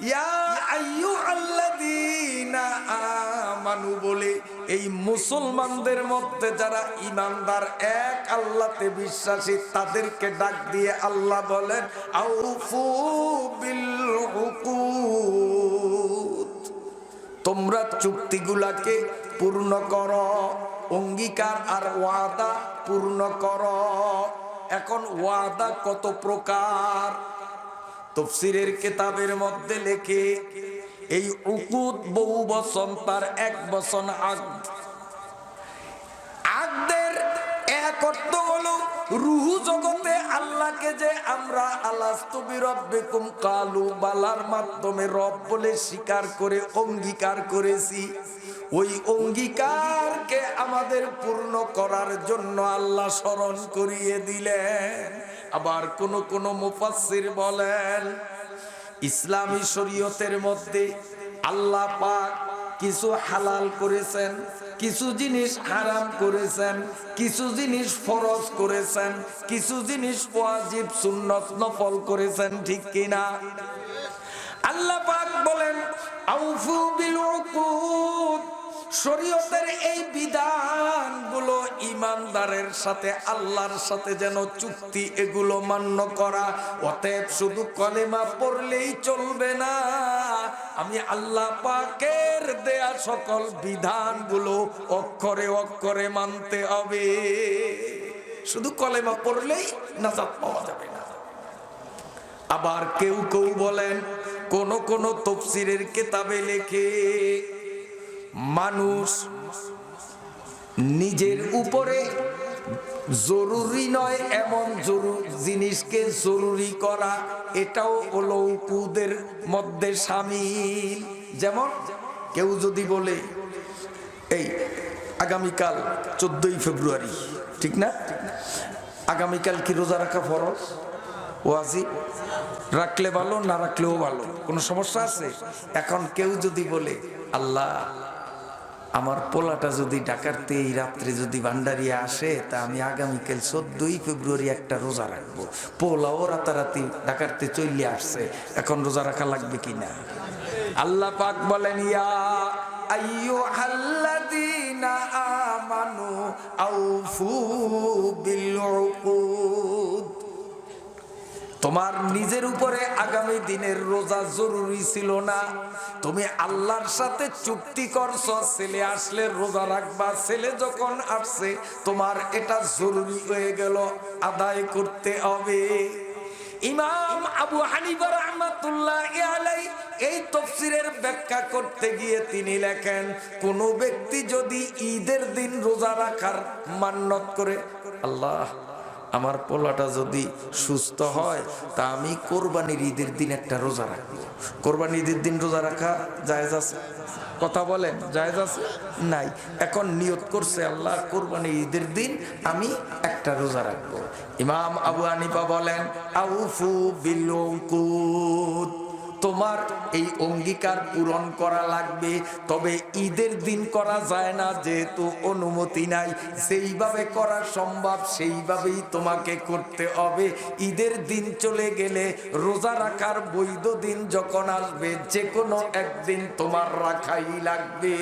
ইয়া আইয়ুহাল্লাযীনা আমানু বলে এই মুসলমানদের মধ্যে যারা ঈমানদার, এক আল্লাহতে বিশ্বাসী, তাদেরকে ডাক দিয়ে আল্লাহ বলেন আউফু বিল উকুদ, তোমরা চুক্তিগুলাকে পূর্ণ করো, অঙ্গীকার আর ওয়াদা পূর্ণ করো। এখন ওয়াদা কত প্রকার? তাফসীরের কিতাবের মধ্যে লেখে এই উকুদ বহু বচন, তার এক বচন আকদ। আকদের এক অর্থ হলো রূহ জগতে আল্লাহকে যে আমরা আলাস্তু বিরাব্বিকুম কালু বালার মাধ্যমে রব বলে স্বীকার করে অঙ্গীকার করেছি, ওই অঙ্গীকারকে আমাদের পূর্ণ করার জন্য আল্লাহ স্মরণ করিয়ে দিলেন। আবার কোন কোন মুফাসসির বলেন ইসলামী শরীয়তের মধ্যে আল্লাহ পাক কিছু হালাল করেছেন, কিছু জিনিস হারাম করেছেন, কিছু জিনিস ফরজ করেছেন, কিছু জিনিস ওয়াজিব সুন্নাত নফল করেছেন, ঠিক কিনা? আল্লাহ পাক বলেন আউফু বিল উকুদ, শরীয়তের এই বিধানগুলো ঈমানদারের সাথে আল্লাহর সাথে যেন চুক্তি, এগুলো মান্য করা। অতএব শুধু কলেমা পড়লেই চলবে না, আমি আল্লাহ পাকের দেয়া সকল বিধানগুলো অক্ষরে অক্ষরে মানতে হবে। শুধু কলেমা পড়লেই নাজাত পাওয়া যাবে না। আবার কেউ কেউ বলেন, কোন কোন তাফসীরের কিতাবে লেখে মানুষ নিজের উপরে জরুরি নয় এমন জিনিসকে জরুরি করা, এটাও হলো উকুদের মধ্যে শামিল। যেমন কেউ যদি বলে এই আগামীকাল 14ই ফেব্রুয়ারি, ঠিক না? আগামীকাল কি রোজা রাখা ফরজ ওয়াজিব? রাখলে ভালো, না রাখলেও ভালো, কোনো সমস্যা আছে? এখন কেউ যদি বলে আল্লাহ আমার পোলাটা যদি ঢাকাতে এই রাত্রে যদি ভান্ডারিয়া আসে, তা আমি আগামীকাল 14ই ফেব্রুয়ারি একটা রোজা রাখবো। পোলাও রাতারাতি ঢাকাতে চলে আসছে, এখন রোজা রাখা লাগবে কিনা? আল্লাহ পাক বলেন ইয়া আইয়ুহাল্লাযীনা আমানু আউফু বিল উকুদ, তোমার নিজের উপরে আগামী দিনের রোজা জরুরি ছিল না, তুমি আল্লাহর সাথে চুক্তি করছো ছেলে আসলে রোজা রাখবা, ছেলে যখন আসছে তোমার এটা জরুরি হয়ে গেল, আদায় করতে হবে। ইমাম আবু হানিফা রাহমাতুল্লাহি আলাইহি এই তাফসীরের ব্যাখ্যা করতে গিয়ে তিনি লেখেন, কোন ব্যক্তি যদি ঈদের দিন রোজা রাখার মান্যত করে, আল্লাহ আমার পোলাটা যদি সুস্থ হয় তা আমি কোরবানির ঈদের দিন একটা রোজা রাখবো। কোরবানির ঈদের দিন রোজা রাখা জায়েজ আছে? কথা বলেন, জায়েজ আছে? নাই। এখন নিয়ত করছে, আল্লাহ কোরবানির ঈদের দিন আমি একটা রোজা রাখবো। ইমাম আবু হানিফা বলেন, আউফু বিল উকুদ, তোমার এই অঙ্গীকার পূরণ করা লাগবে, তবে ঈদের দিন করা যায় না, যেহেতু অনুমতি নাই। সেইভাবে করা সম্ভব সেইভাবেই তোমাকে করতে হবে। ঈদের দিন চলে গেলে রোজা রাখার বৈধ দিন যখন আসবে, যে কোনো একদিন তোমার রাখাই লাগবে।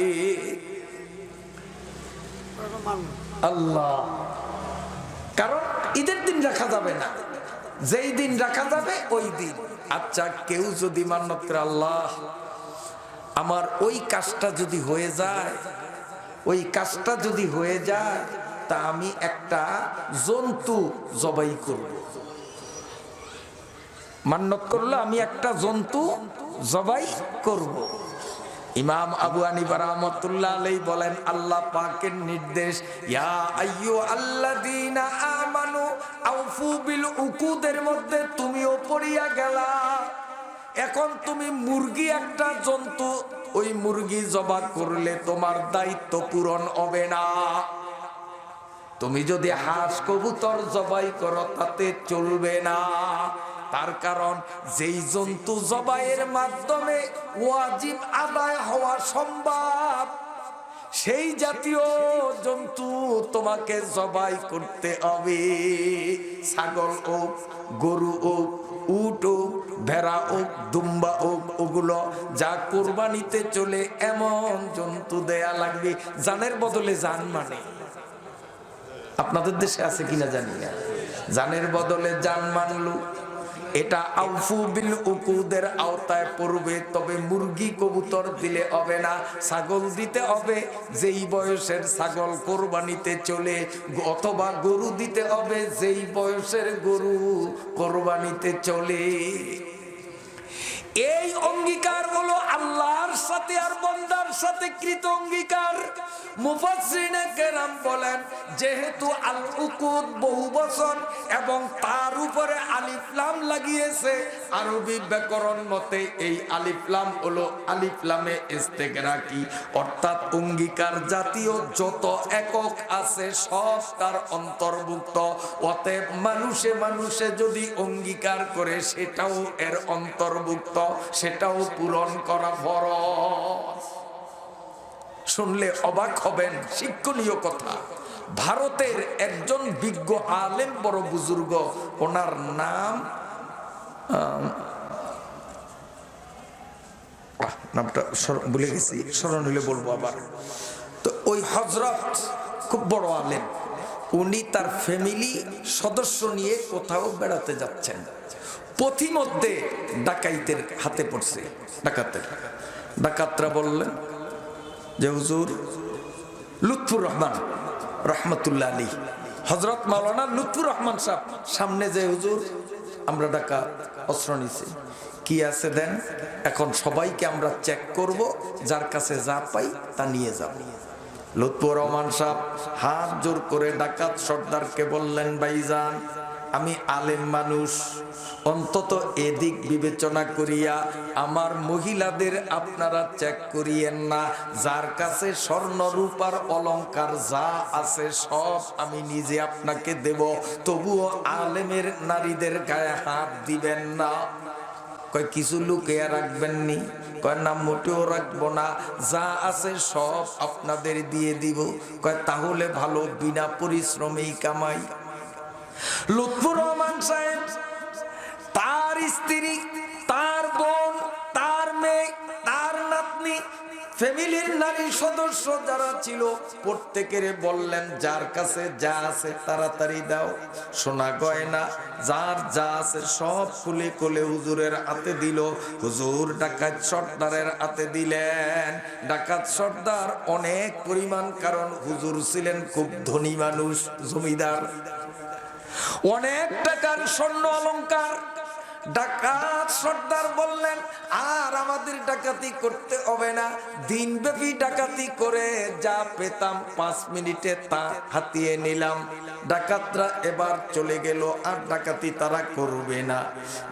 আল্লাহ, কারণ ঈদের দিন রাখা যাবে না, যেই দিন রাখা যাবে ওই দিন। আচ্ছা, কেউ যদি মান্যত করে, আল্লাহ আমার ওই কাজটা যদি হয়ে যায়, ওই কাজটা যদি হয়ে যায় তা আমি একটা জন্তু জবাই করব। মান্যত করলো আমি একটা জন্তু জবাই করব। ইমাম আবু হানিফা রাহমাতুল্লাহ আলাইহি বলেন, আল্লাহ পাকের নির্দেশ, ইয়া আইয়ুহাল্লাযীনা আমানু আউফু বিল উকুদের মধ্যে তুমিও পড়িয়া গেলা। এখন তুমি মুরগি একটা জন্তু, ওই মুরগি জবাই করলে তোমার দায়িত্ব পূরণ হবে না। তুমি যদি হাঁস কবুতর জবাই করো তাতে চলবে না। তার কারণ যেই জন্তু জবাইয়ের মাধ্যমে ওয়াজিব আদায় হওয়া সম্ভব, সেই জাতীয় জন্তু তোমাকে জবাই করতে হবে। ছাগল হোক, গরু হোক, উট হোক, ভেড়া হোক, দুম্বা হোক, ওগুলো যা কোরবানিতে চলে এমন জন্তু দেয়া লাগবে। জানের বদলে জান, মানে আপনাদের দেশে আছে কিনা জানি না, জানের বদলে জান মানলু, এটা আউফু বিল উকুদের আওতায় পড়বে। তবে মুরগি কবুতর দিলে হবে না, ছাগল দিতে হবে, যেই বয়সের ছাগল কোরবানিতে চলে, অথবা গরু দিতে হবে, যেই বয়সের গরু কোরবানিতে চলে। এই অঙ্গীকার হলো আল্লাহর সাথে আর বান্দার সাথে কৃত অঙ্গীকার। মুফাসসিরিনে কেরাম বলেন, যেহেতু আল উকুদ বহুবচন এবং তার উপরে আলিফ লাম লাগিয়েছে, আরবি ব্যাকরণ মতে এই আলিফ লাম হলো আলিফ লামে ইস্তেগরাকি, অর্থাৎ অঙ্গীকার জাতীয় যত একক আছে সব তার অন্তর্ভুক্ত। অতএব মানুষে মানুষে যদি অঙ্গীকার করে সেটাও এর অন্তর্ভুক্ত, সেটাও পূরণ করা ফরজ। শুনলে অবাক হবেন, শিক্ষণীয় কথা। ভারতের একজন বিজ্ঞ আলেম, বড় বুজুর্গ, ওনার নাম নামটা ভুলে গেছি, স্মরণ হলে বলবো আবার। তো ওই হযরত খুব বড় আলেম, উনি তার ফ্যামিলি সদস্য নিয়ে কোথাও বেড়াতে যাচ্ছেন। পথিমধ্যে ডাকাইতের হাতে পড়ছে। ডাকাতরা বললেন যে হুজুর, লুৎফুর রহমান রহমতুল্লাহ আলাইহি, হযরত মাওলানা লুৎফুর রহমান সাহেব সামনে, যে হুজুর আমরা ডাকাত অস্ত্র নিছি, কি আছে দেন, এখন সবাইকে আমরা চেক করব, যার কাছে যা পাই তা নিয়ে যাব। লুৎফুর রহমান সাহেব হাত জোর করে ডাকাত সর্দারকে বললেন, ভাইজান আমি আলেম মানুষ, অন্তত এদিক বিবেচনা করিয়া আমার মহিলাদের আপনারা চেক করিয়েন না। যার কাছে স্বর্ণ রূপার অলংকার যা আছে সব আমি নিজে আপনাকে দেব, তবুও আলেমের নারীদের গায়ে হাত দিবেন না। কয় কিছু লুকিয়ে রাখবেন নি? কয় না, মোটেও রাখবো না, যা আছে সব আপনাদের দিয়ে দিব। কয় তাহলে ভালো, বিনা পরিশ্রমেই কামাই। লুৎফুর রহমান সাহেব, তার স্ত্রী, তার বোন, তার মেয়ে, তার নাতনি, ফ্যামিলির নারী সদস্য যারা ছিল প্রত্যেকের বললেন, যার কাছে যা আছে তাড়াতাড়ি দাও। সোনা গয়না যার যা আছে সব খুলে খুলে হুজুরের হাতে দিল। হুজুর ডাকাত সর্দারের হাতে দিলেন। ডাকাত সর্দার অনেক পরিমাণ, কারণ হুজুর ছিলেন খুব ধনী মানুষ, জমিদার, অনেক টাকার স্বর্ণ অলংকার ডাকাত সর্দার বললেন, আর আমাদের ডাকাতি করতে হবে না, দিনব্যাপী ডাকাতি করে যা পেতাম 5 মিনিটে তা হাতিয়ে নিলাম। ডাকাতরা এবার চলে গেল, আর ডাকাতি তারা করবে না।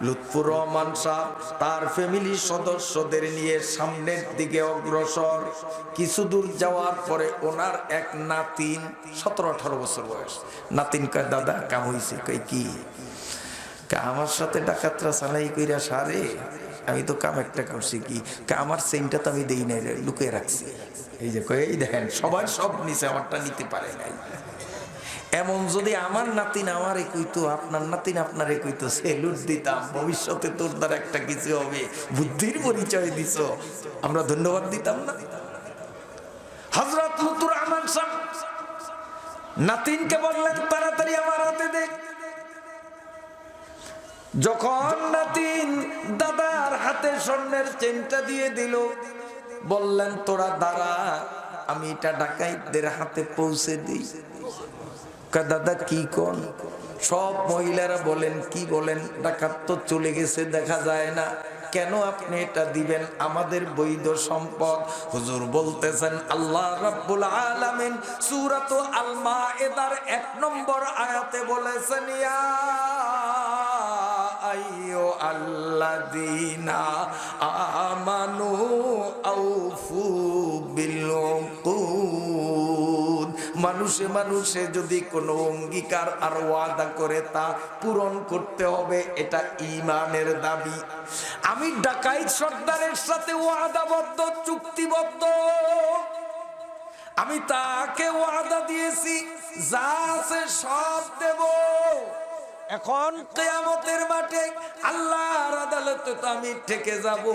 লুৎফুর রহমান সাহেব তার ফ্যামিলি সদস্যদের নিয়ে সামনের দিকে অগ্রসর। কিছু দূর যাওয়ার পরে ওনার এক নাতিন, 17-18 বছর বয়স, নাতিন কয়, দাদা কাম হইছে। কই কি? আমার সাথে ডাকাতরা চালাই কইরা সারে, আমি তো কাম একটা করছি। কি? আমার চেইনটা তো আমি দেই নাই, লুকিয়ে রাখছি। এই যে কই, এই দেখেন সবার সব নিচে, আমারটা নিতে পারে নাই। এমন যদি আমার নাতিন আমারে কইতো, আপনার নাতিন আপনারে কইতো, সেলুট দিতাম, ভবিষ্যতে তোর দ্বারা একটা কিছু হবে, বুদ্ধির পরিচয় দিছ, আমরা ধন্যবাদ দিতাম না? হযরত লুৎফুর রহমান সাহেব নাতিনকে বললেন, তাড়াতাড়ি আমার হাতে দে। যখন নাতিন দাদার হাতে স্বর্ণের চেনটা দিয়ে দিল, বললেন, তোরা দাঁড়া, আমি এটা ডাকাইতদের হাতে পৌঁছে দিই। দাদা কি কোন? সব মহিলারা বলেন, কি বলেন? ডাকাত তো চলে গেছে, দেখা যায় না, কেন আপনি এটা দিবেন? আমাদের বৈধ সম্পদ। হুজুর বলতেছেন, আল্লাহ রাব্বুল আলামিন সূরাত আল মায়েদার 1 নম্বর আয়াতে বলেছেন, ইয়া আইয়ুহাল্লাযীনা আমানু আউফু বিল উকুদ। মানুষে মানুষে যদি কোনো অঙ্গীকার আর ওয়াদা করে তা পূরণ করতে হবে, এটা ঈমানের দাবি। আমি ডাকাইত সর্দারের সাথে ওয়াদাবদ্ধ, চুক্তিবদ্ধ। আমি তাকে ওয়াদা দিয়েছি, যা আছে সব দেব। এখন কিয়ামতের মাঠে আল্লাহর আদালতে তো আমি ঠেকে যাব।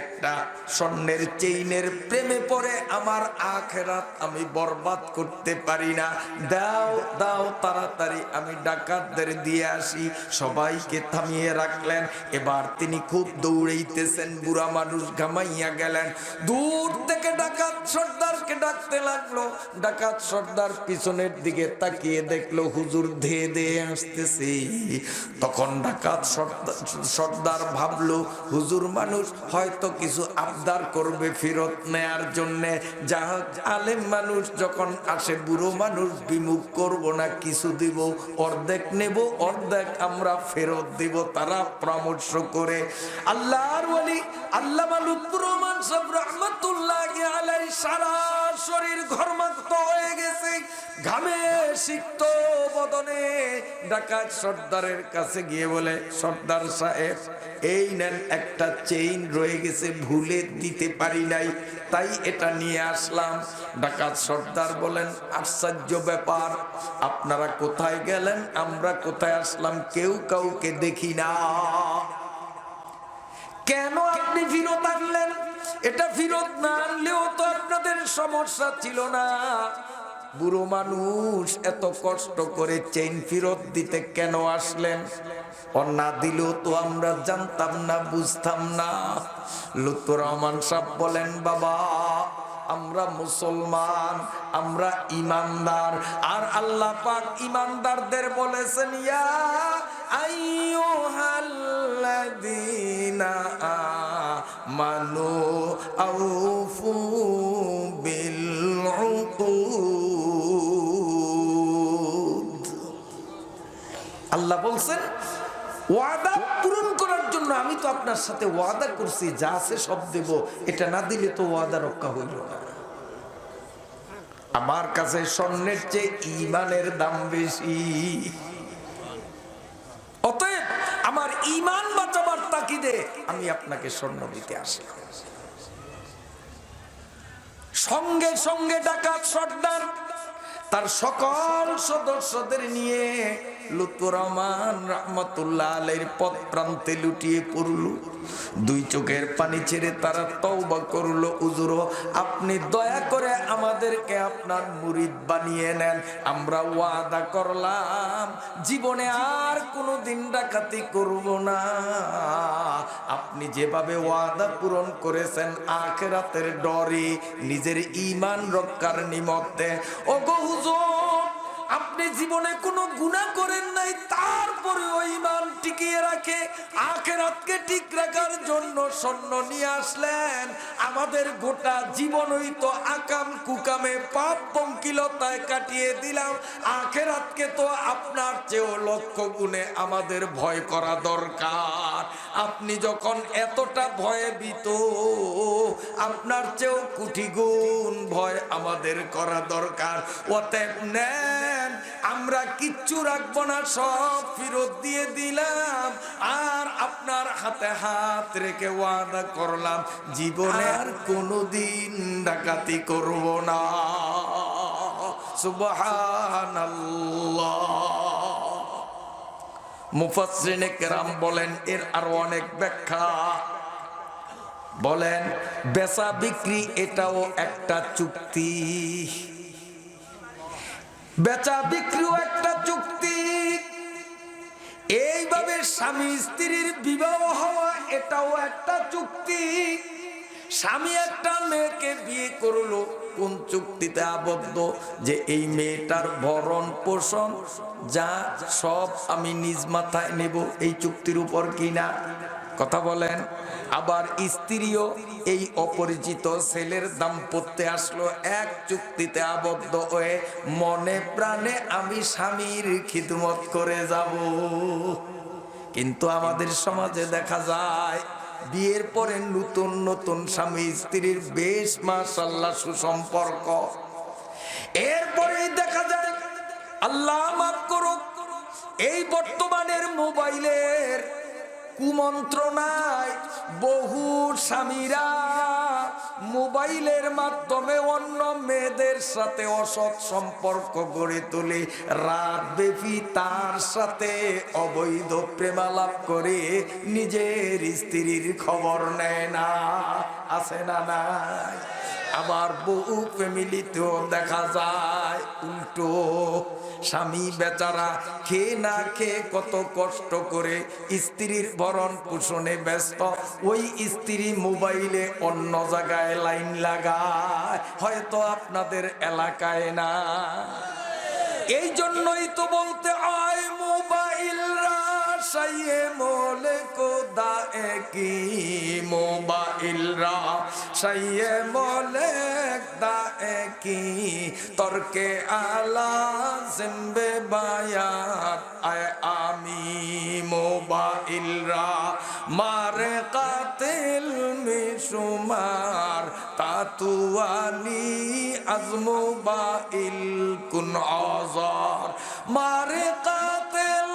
একটা স্বর্ণের চেইনের প্রেমে পড়ে আমার আখিরাত আমি বরবাদ করতে পারি না। দাও দাও তাড়াতাড়ি, আমি ডাকাতদের দিয়ে আসি। সবাইকে থামিয়ে রাখলেন। এবার তিনি খুব দৌড়াইতেছেন, বুড়া মানুষ ঘামাইয়া গেলেন। দূর থেকে ডাকাত সর্দারকে ডাকতে লাগলো। ডাকাত সর্দার পিছনের দিকে তাকিয়ে দেখলো হুজুর ধেয়ে ধেয়ে আসতেছে। তখন ডাকাত সর্দার ভাবলো, হুজুর মানুষ, হয়তো কিছু আবদার করবে ফেরত নেয়ার জন্যে। যা হোক, আলেম মানুষ যখন আসে, বুড়ো মানুষ বিমুখ করব না, কিছু দিব, অর্ধেক নেব, অর্ধেক আমরা ফেরত দিব। তারা পরামর্শ করে আল্লাহর ওলি আল্লামা লুৎফুর রহমান সাহেব রাহমাতুল্লাহি আলাইহি সারা শরীর ঘর্মাক্ত হয়ে গেছে, ঘামে সিক্ত বদনে ডাকাত সর্দারের কাছে গিয়ে বলে, সর্দার সাহেব, এই নেন একটা চেইন রয়ে গেছে, ভুলে দিতে পারি নাই, তাই এটা নিয়ে আসলাম। ডাকাত সর্দার বলেন, আশ্চর্য ব্যাপার, আপনারা কোথায় গেলেন, আমরা কোথায় আসলাম, কেউ কাউকে দেখি না, কেন আপনি ফেরত আনলেন? এটা ফেরত না আনলেও তো আপনাদের সমস্যা ছিল না। বুড়ো মানুষ, এত কষ্ট করে চেইন ফেরত দিতে কেন আসলেন? ও না দিলেও তো আমরা জানতাম না, বুঝতাম না। লুৎফুর রহমান সাহেব বলেন, বাবা, আমরা মুসলমান, আমরা ইমানদার, আর আল্লাহ পাক ইমানদারদের বলেছেন, ইয়া আইয়ুহাল্লাযীনা আমানু আউফু বিল উকুদ। আল্লাহ বলছেন, ওয়াদা পূরণ করার জন্য আমি তো আপনার সাথে ওয়াদা করছি, যা আছে সব দেব, এটা না দিলে তো ওয়াদা রক্ষা হইল না। আমার কাছে স্বর্ণের চেয়ে ঈমানের দাম বেশি। অতএব আমার ঈমান বাঁচাবার তাকিদে আমি আপনাকে স্বর্ণ দিতে আসলাম। সঙ্গে সঙ্গে ডাকাত সর্দার তার সকল সদস্যদের নিয়ে লুৎফুর রহমান রাহমাতুল্লাহ আলাইহির পথ প্রান্তে লুটিয়ে পড়ল। দুই চোখের পানি ছেড়ে তারা তওবা করল, হুজুর, আপনি দয়া করে আমাদেরকে আপনার মুরিদ বানিয়ে নেন। আমরা ওয়াদা করলাম জীবনে আর কোনোদিন ডাকাতি করব না। আপনি যেভাবে ওয়াদা পূরণ করেছেন আখিরাতের ডরে, নিজের ঈমান রক্ষার নিমিত্তে, ওগো হুজুর, আপনি জীবনে কোনো গুনাহ করেন নাই, তারপরেও ঈমান টিকিয়ে রাখে আখিরাতকে ঠিক রাখার জন্য সৈন্য নিয়ে আসলেন। আমাদের গোটা জীবনই তো আকাম কুকামে পাপ পঙ্কিলতায় কাটিয়ে দিলাম, আখিরাতকে তো আপনার চেয়েও লক্ষ গুণে আমাদের ভয় করা দরকার। আপনি যখন এতটা ভয়ভীত, আপনার চেয়েও কোটি গুণ ভয় আমাদের করা দরকার। অতএব নেন, আমরা কিচ্ছু রাখবো না, সব ফেরত দিয়ে দিলাম। আর আপনার হাতে হাত রেখে ওয়াদা করলাম জীবনে আর কোনোদিন ডাকাতি করব না। সুবহানাল্লাহ। মুফাসসিরিনে কেরাম বলেন এর আরো অনেক ব্যাখ্যা। বলেন বেচা বিক্রি এটাও একটা চুক্তি, বেচা বিক্রিও একটা চুক্তি। এইভাবে স্বামী স্ত্রীর বিবাহ হওয়া এটাও একটা চুক্তি। স্বামী একটা মেয়েকে বিয়ে করলো, কোন চুক্তিতে আবদ্ধ? যে এই মেয়েটার ভরণ পোষণ যা সব আমি নিজ মাথায় নেব, এই চুক্তির উপর কিনা কথা বলেন। আবার স্ত্রীও এই অপরিচিত ছেলের দাম্পত্যে আসলো, এক চুক্তিতে আবদ্ধ হয়ে মনে প্রাণে আমি স্বামীর খিদমত করে যাব। কিন্তু আমাদের সমাজে দেখা যায় বিয়ের পরে নতুন নতুন স্বামী স্ত্রীর বেশ মাশাআল্লাহ সুসম্পর্ক, এরপরেই দেখা যায় আল্লাহ মাফ করুক এই বর্তমানের মোবাইলের কুমন্ত্রণায় বহু স্বামীরা মোবাইলের মাধ্যমে অন্য মেয়েদের সাথে অসৎ সম্পর্ক গড়ে তোলে, রাত ব্যাপী তার সাথে অবৈধ প্রেমালাপ করে নিজের স্ত্রীর খবর নেয় না। আছে না নাই? আবার বহু ফ্যামিলিতেও দেখা যায় উল্টো, স্বামী বেচারা খেয়ে না খেয়ে কত কষ্ট করে স্ত্রীর ভরণ পোষণে ব্যস্ত, ওই স্ত্রী মোবাইলে অন্য জায়গায় লাইন লাগায়, হয়তো আপনাদের এলাকায় না। এই জন্যই তো বলতে হয় মোবাইল রাশাইয়ে মোলে কোদা কি, মোবাইল রাশাইয়ে মোলে দা কি, তরকে আলা জিম্বে বায়াত আয় আমি, মোবাইল রা মারে কাতিল মিশুমার তাতুয়ানি আজমু বাইল কুন আজার, মারে কাতিল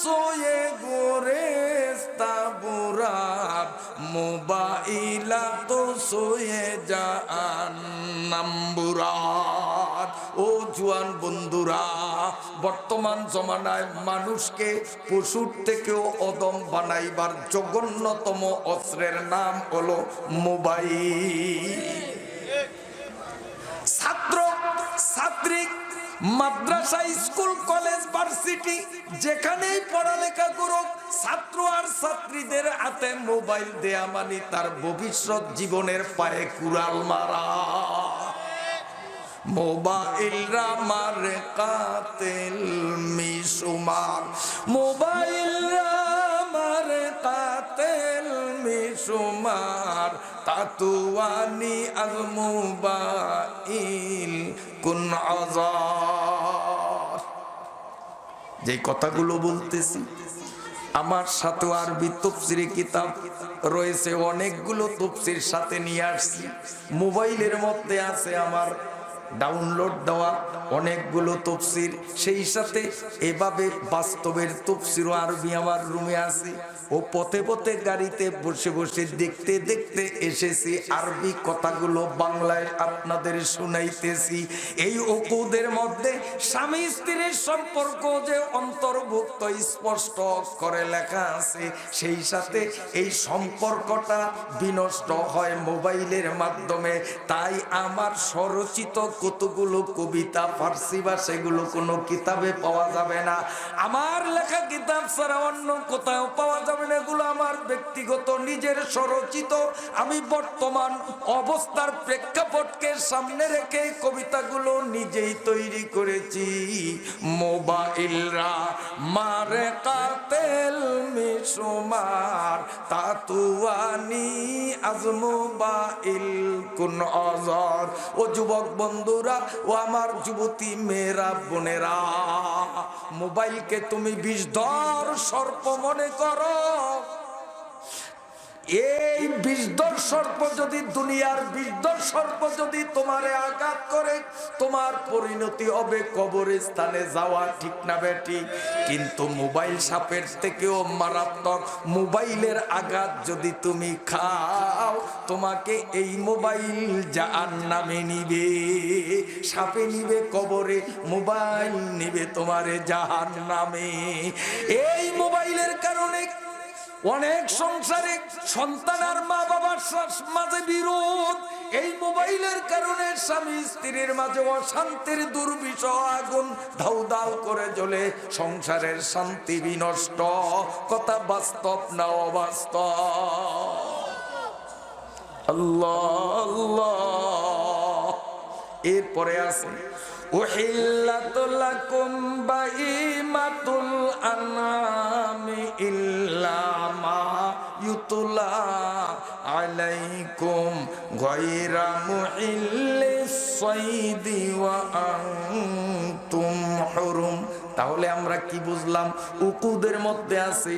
সোয়ে গোরেস্তা বুরাব, মোবাইলা তো সোয়ে জাহান্নাম বুরাব। ও জুয়ান বন্ধুরা, বর্তমান জমানায় মানুষকে পশুর থেকেও অদম বানাইবার জঘন্যতম অস্ত্রের নাম হলো মোবাইল। ছাত্র ছাত্রী মাদ্রাসা স্কুল কলেজ ভার্সিটি যেখানেই পড়ালেখা করুক, ছাত্র আর ছাত্রীদের হাতে মোবাইল দেয়া মানে তার ভবিষ্যৎ জীবনের পায়ে কুড়াল মারা। মোবাইল রা মারে কাতিল মিশুমার, মোবাইল রা মারে কাতিল মিশুমার তাতুয়ানি আল মোবাইল কুন আজার। যে কথাগুলো বলতেছি আমার সাথে আরবি তাফসীরে কিতাব রয়েছে, অনেকগুলো তাফসীর সাথে নিয়ে আসছি। মোবাইলের মধ্যে আছে আমার ডাউনলোড দেওয়া অনেকগুলো তাফসীর, সেই সাথে এভাবে বাস্তবের তাফসীর আরবি আমার রুমে আছে। ও পথে পথে গাড়িতে বসে বসে দেখতে দেখতে এসেছি, আরবি কথাগুলো বাংলায় আপনাদের শুনাইতেছি। এই ওকুদের মধ্যে স্বামী স্ত্রীর সম্পর্ক যে অন্তর্ভুক্ত স্পষ্ট করে লেখা আছে, সেই সাথে এই সম্পর্কটা বিনষ্ট হয় মোবাইলের মাধ্যমে। তাই আমার স্বরচিত কতগুলো কবিতা ফার্সি ভাষায়, এগুলো কোনো কিতাবে পাওয়া যাবে না। আমার লেখা কিতাব ছাড়া অন্য কোথাও পাওয়া যাবে না। এগুলো আমার ব্যক্তিগত নিজের স্বরচিত। আমি বর্তমান অবস্থার প্রেক্ষাপটকে সামনে রেখে কবিতাগুলো নিজেই তৈরি করেছি। মোবাইলরা মারে কাতেল মিশুমার তাতুয়ানি আজমোবাইল কোন অজর। ও যুবক বন্ধুরা, ও আমার যুবতী মেয়েরা, বোনেরা, মোবাইলকে তুমি বিষধর সর্প মনে করো। এই বিষধর সর্প যদি, দুনিয়ার বিষধর সর্প যদি তোমারে আঘাত করে, তোমার পরিণতি হবে কবরস্থানে যাওয়া, ঠিক না বেঠিক? কিন্তু মোবাইল সাপের থেকেও মারাত্মক। মোবাইলের আঘাত যদি তুমি খাও, তোমাকে এই মোবাইল জাহান্নামে নিবে। সাপে নিবে কবরে, মোবাইল নিবে তোমারে জাহান্নামে। এই মোবাইলের কারণে অনেক সংসারে সন্তান আর মা বাবার মাঝে বিরোধ। এই মোবাইলের কারণে স্বামী স্ত্রীর মাঝে অশান্তির দুর্বিষহ আগুন ধাউ ধাউ করে জ্বলে, সংসারের শান্তি বিনষ্ট। কথা বাস্তব না অবাস্তব? আল্লাহ আল্লাহ। এরপরে আছে উহিল্লাত লাকুম বাহিমাতুল আনআমি ইল্লা মা ইউতলা আলাইকুম গায়রা মুহিল্লিস সাইদি ওয়া আনতুম হুরুম। তাহলে আমরা কি বুঝলাম? উকুদের মধ্যে আছে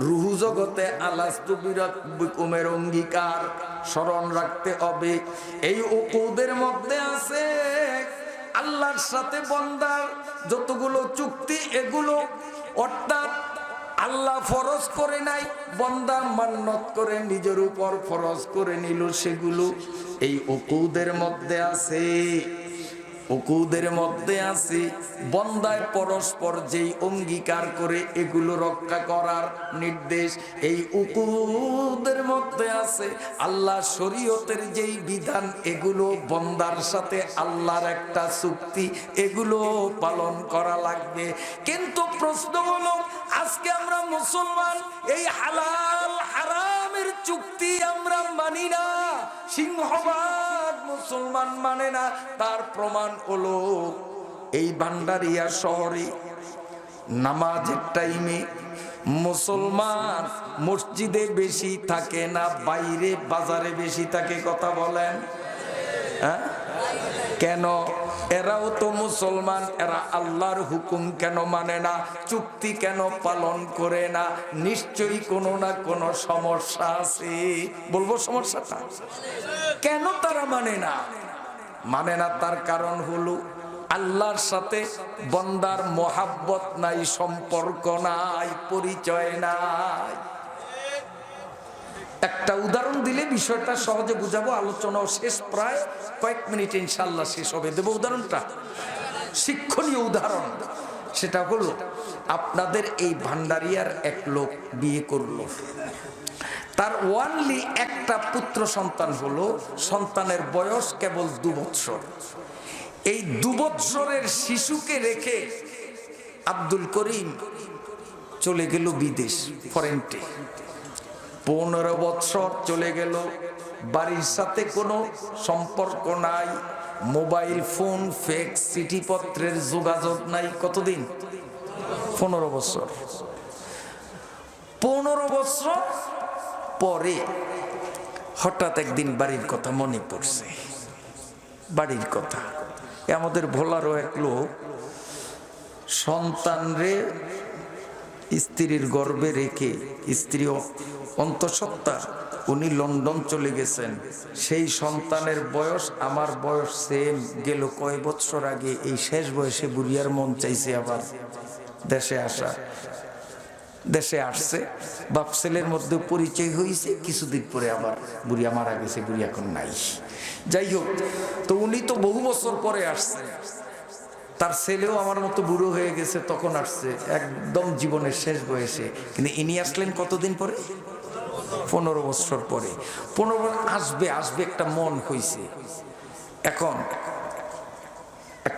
রুহু জগতে আলাস্তু বিরাব্বিকুমের অঙ্গীকার স্মরণ রাখতে হবে। এই উকুদের মধ্যে আছে আল্লাহর সাথে বান্দার যতগুলো চুক্তি, এগুলো অর্থাৎ আল্লাহ ফরজ করে নাই, বান্দা মান্নত করে নিজের উপর ফরজ করে নিল, সেগুলো এই উকুদের মধ্যে আছে। উকুদের মধ্যে আছে বান্দায় পরস্পর যেই অঙ্গীকার করে এগুলো রক্ষা করার নির্দেশ। এই উকুদের মধ্যে আছে আল্লাহ শরীয়তের যেই বিধান, এগুলো বান্দার সাথে আল্লাহর একটা চুক্তি, এগুলো পালন করা লাগবে। কিন্তু প্রশ্ন হলো, আজকে আমরা মুসলমান এই হালাল হারামের চুক্তি আমরা মানি না। সিংহভাগ মুসলমান মানে না। তার প্রমাণ হলো এই ভান্ডারিয়া শহরে নামাজের টাইমে মুসলমান মসজিদে বেশি থাকে না, বাইরে বাজারে বেশি থাকে। কথা বলেন, হ্যাঁ? কেন? এরাও তো মুসলমান, এরা আল্লাহর হুকুম কেন মানে না? চুক্তি কেন পালন করে না? নিশ্চয়ই কোনো না কোনো সমস্যা আছে। বলবো সমস্যাটা কেন তারা মানে না? মানে না তার কারণ হলো আল্লাহর সাথে বান্দার মোহাব্বত নাই, সম্পর্ক নাই, পরিচয় নাই। একটা উদাহরণ দিলে বিষয়টা সহজে বুঝাবো। আলোচনাও শেষ, প্রায় কয়েক মিনিট ইনশাআল্লাহ শেষ হবে। দেব উদাহরণটা, শিক্ষণীয় উদাহরণ। সেটা হলো, আপনাদের এই ভান্ডারিয়ার এক লোক বিয়ে করলো, তার ওয়ানলি একটা পুত্র সন্তান হলো, সন্তানের বয়স কেবল 2 বছর। এই 2 বছরের শিশুকে রেখে আব্দুল করিম চলে গেল বিদেশ, ফরেন্টে। 15 বছর চলে গেল, বাড়ির সাথে কোনো সম্পর্ক নাই, মোবাইল ফোন, ফ্যাক্স, চিঠিপত্রের যোগাযোগ নাই। কতদিন? 15 বছর। 15 বছর পরে হঠাৎ একদিন বাড়ির কথা মনে পড়ছে। বাড়ির কথা, আমাদের ভোলারও এক লোক সন্তানরে স্ত্রীর গর্ভে রেখে, স্ত্রী অন্তঃসত্ত্বা, উনি লন্ডন চলে গেছেন। সেই সন্তানের বয়স আমার বয়স সেম। গেল কয় বছর আগে এই শেষ বয়সে বুড়িয়ার মন চাইছে আবার দেশে আসা। দেশে আসছে, বাপ ছেলের মধ্যে পরিচয় হয়েছে, কিছুদিন পরে আবার বুড়িয়া মারা গেছে, বুড়ি এখন নাই। যাই হোক, তো উনি তো বহু বছর পরে আসছে। তার ছেলেও আমার মতো বুড়ো হয়ে গেছে, তখন আসছে একদম জীবনের শেষ বয়সে। কিন্তু ইনি আসলেন কতদিন পরে? 15 বছর পরে। 15 আসবে আসবে একটা মন হয়েছে। এখন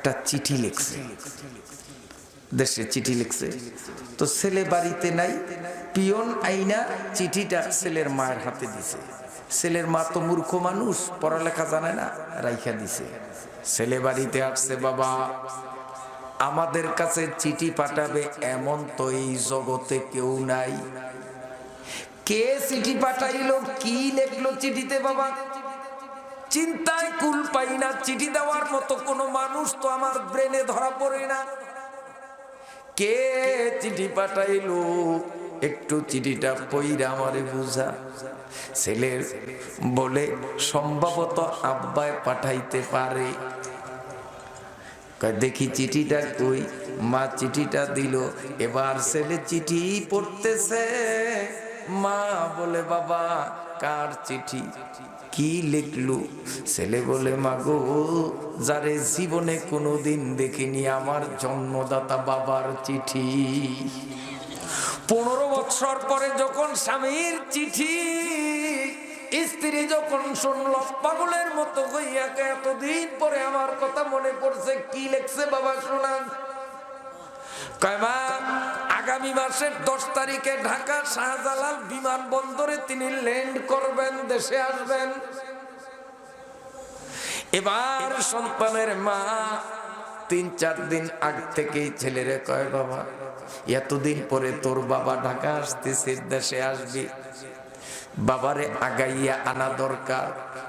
একটা চিঠি লিখছে, দেশে চিঠি লিখছে। তো ছেলে বাড়িতে নাই, পিয়ন আইনা চিঠিটা ছেলের মায়ের হাতে দিছে। ছেলের মা তো মূর্খ মানুষ, পড়ালেখা জানে না, রাইখা দিছে। ছেলে বাড়িতে আসছে, বাবা আমাদের কাছে চিঠি পাঠাবে এমন তো এই জগতে কেউ নাই। কে চিঠি পাঠাইলো, কি লিখলো চিঠিতে বাবা? চিন্তায় কুল পাই না, চিঠি দেওয়ার মতো কোনো মানুষ তো আমার ব্রেনে ধরা পড়ে না। কে চিঠি পাঠাইলো, একটু চিঠিটা পইরা আমারে বুঝা। ছেলের বলে সম্ভবত আব্বায় পাঠাইতে পারে। দেখি চিঠিটা কই। মা চিঠিটা দিল। এবার ছেলে চিঠি পড়তেছে। মা বলে, বাবা কার চিঠি, কি লিখলু? ছেলে বলে, মা গো, যারে জীবনে কোনোদিন দেখিনি আমার জন্মদাতা বাবার চিঠি। 15 বছর পরে যখন স্বামীর চিঠি স্ত্রী যখন শুনল, পাগলের মতো হইয়া এতদিন পরে আমার কথা মনে পড়ছে, কি লিখছে বাবা শোনান। কয়মা আগামী মাসের 10 তারিখে ঢাকা শাহজালাল বিমানবন্দরে তিনি ল্যান্ড করবেন, দেশে আসবেন। এবার সন্তানের মা 3-4 দিন আগ থেকেই ছেলেরে কয়, বাবা এতদিন পরে তোর বাবা ঢাকা আসতেছে, দেশে আসবি, বাবারে আগাইয়া আনা দরকার,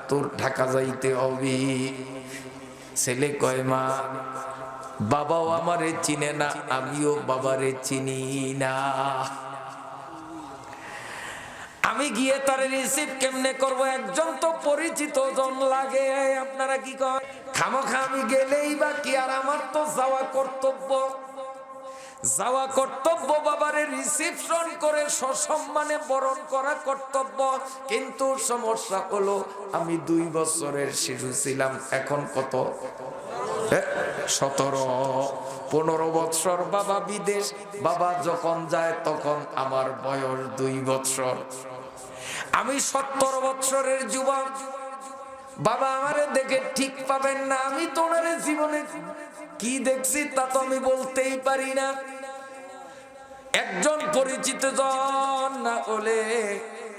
তোর ঢাকা যাইতে হবে। ছেলে কয়, মা বাবাও আমারে চিনে না, আমিও বাবারে চিনি না, আমি গিয়ে তার রিসিভ কেমনে করব? একজন তো পরিচিত জন লাগে। আপনারা কি কয়? খামোখা আমি গেলেই বা কি, আর আমার তো যাওয়া কর্তব্য, যাওয়া কর্তব্য, বাবারে রিসিপশন করে সসম্মানে বরণ করা কর্তব্য। কিন্তু সমস্যা হলো আমি 2 বছরের শিশু ছিলাম, এখন কত? 17-15 বছর বাবা বিদেশ। বাবা যখন যায় তখন আমার বয়স 2 বছর। আমি 70 বছরের যুবক। বাবা আমারে দেখে ঠিক পাবেন না, আমি তো ওনারে জীবনে কি দেখছি তা তো আমি বলতেই পারি না। একজন পরিচিত জন না হলে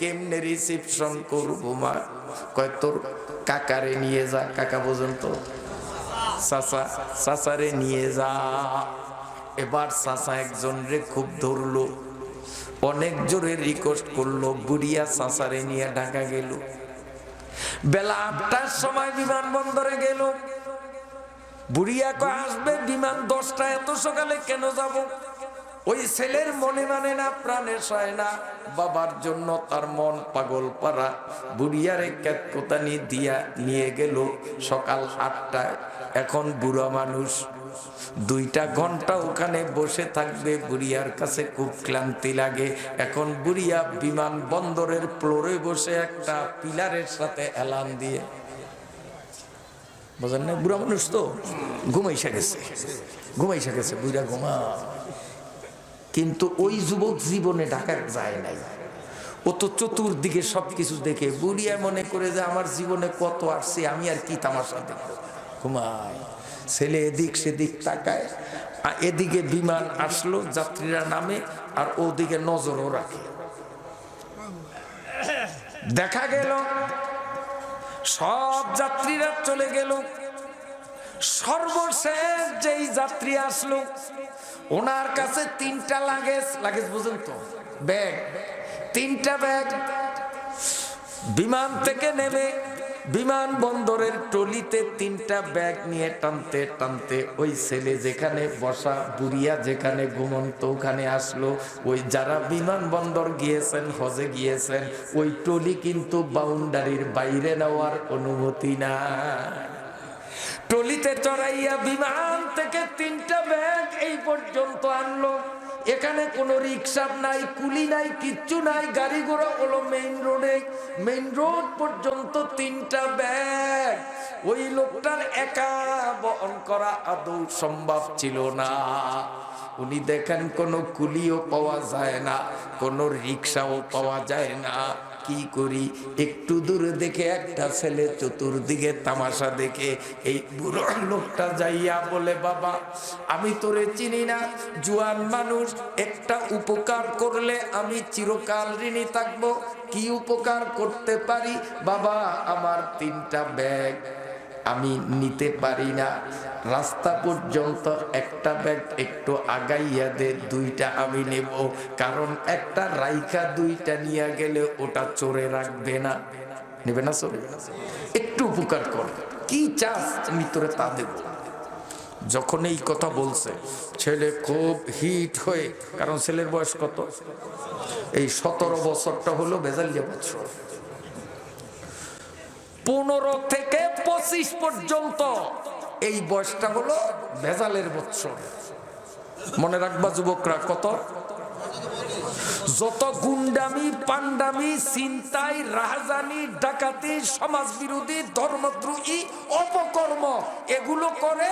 কেমনে রিসিপশন করবো? মা কয়, তোর কাকারে নিয়ে যা। কাকা বোঝেন তো? চাচা, চাচারে নিয়ে যা। এবার চাচা একজন রে খুব ধরলো, অনেক জোরে রিকোয়েস্ট করলো, বুড়িয়া চাচারে নিয়ে ঢাকা গেল। বেলা 8টার সময় বিমানবন্দরে গেল। বুড়িয়া কয় আসবে বিমান 10টা, এত সকালে কেন যাব? ওই ছেলের মনে মানে না, প্রাণে সয় না, বাবার জন্য তার মন পাগল পারা। বুড়িয়ারে কেতকোতানি দিয়া নিয়ে গেল সকাল 8টায়। এখন বুড়া মানুষ 2টা ঘন্টা ওখানে বসে থাকবে, বুড়িয়ার কাছে খুব ক্লান্তি লাগে। এখন বুড়িয়া বিমান বন্দরের ফ্লোরে বসে একটা পিলারের সাথে এলান দিয়ে, বুঝলেন না, বুড়া মানুষ তো ঘুমাইসা গেছে, বুড়া ঘুমা। কিন্তু ওই যুবক জীবনে ঢাকা যায় নাই। ও তো চতুর্দিকে সবকিছু দেখে বুড়িয়া মনে করে যে আমার জীবনে কত আসছে, আমি আর কি তামাশা দেখবো, ঘুমায়। ছেলে এদিক সেদিক তাকায়, এদিকে বিমান আসলো, যাত্রীরা নামে, আর ওদিকে নজরও রাখে। দেখা গেল সব যাত্রীরা চলে গেল। সর্বশেষ যেই যাত্রী আসলো, ওনার কাছে 3টা লাগেজ বুঝেন তো, ব্যাগ, 3টা ব্যাগ। বিমান থেকে নেমে বিমানবন্দরের টলিতে 3টা ব্যাগ নিয়ে টানতে টানতে ওই ছেলে যেখানে বসা, বুড়িয়া যেখানে ঘুমন্ত, ওখানে আসলো। ওই যারা বিমানবন্দর গিয়েছেন, হজে গিয়েছেন, ওই টলি কিন্তু বাউন্ডারির বাইরে নেওয়ার অনুমতি না। টলিতে চড়াইয়া বিমান থেকে 3টা ব্যাগ এই পর্যন্ত আনলো। এখানে কোনো রিক্সা নাই, কুলি নাই, কিচ্ছু নাই, গাড়ি ঘোড়া হলো মেইন রোডে। মেইন রোড পর্যন্ত 3টা ব্যাগ। ওই লোকটার একা বহন করা আদৌ সম্ভব ছিল না। উনি দেখেন কোনো কুলিও পাওয়া যায় না, কোনো রিক্সাও পাওয়া যায় না, কি করি, একটু দূরে দেখে একটা ছেলে চতুর্দিকে তামাশা দেখে এই বুড়ো লোকটা যাইয়া বলে, বাবা আমি তোরে চিনি না, জুয়ান মানুষ, একটা উপকার করলে আমি চিরকাল ঋণী থাকবো। কি উপকার করতে পারি? বাবা আমার 3টা ব্যাগ আমি নিতে পারি না, রাস্তা পর্যন্ত একটা ব্যাগ একটু আগাইয়া দে, 2টা আমি নেব, কারণ একটা রাইখা 2টা নিয়ে গেলে ওটা চোরে রাখবে না, নেবে না চোরে, একটু উপকার কর, কি চাস আমি তোরে তা দেব। যখন এই কথা বলছে ছেলে খুব হিট হয়ে, কারণ ছেলের বয়স কত, এই 17 বছরটা হলো বেজালিয়া বছর, 15 থেকে 25 পর্যন্ত এই বয়সটা হলো ভেজালের বছর। মনে রাখবা যুবকরা, কত, যত গুন্ডামি, পান্ডামি, ছিনতাই, রাহাজানি, ডাকাতি, সমাজ বিরোধী, ধর্মদ্রোহী অপকর্ম এগুলো করে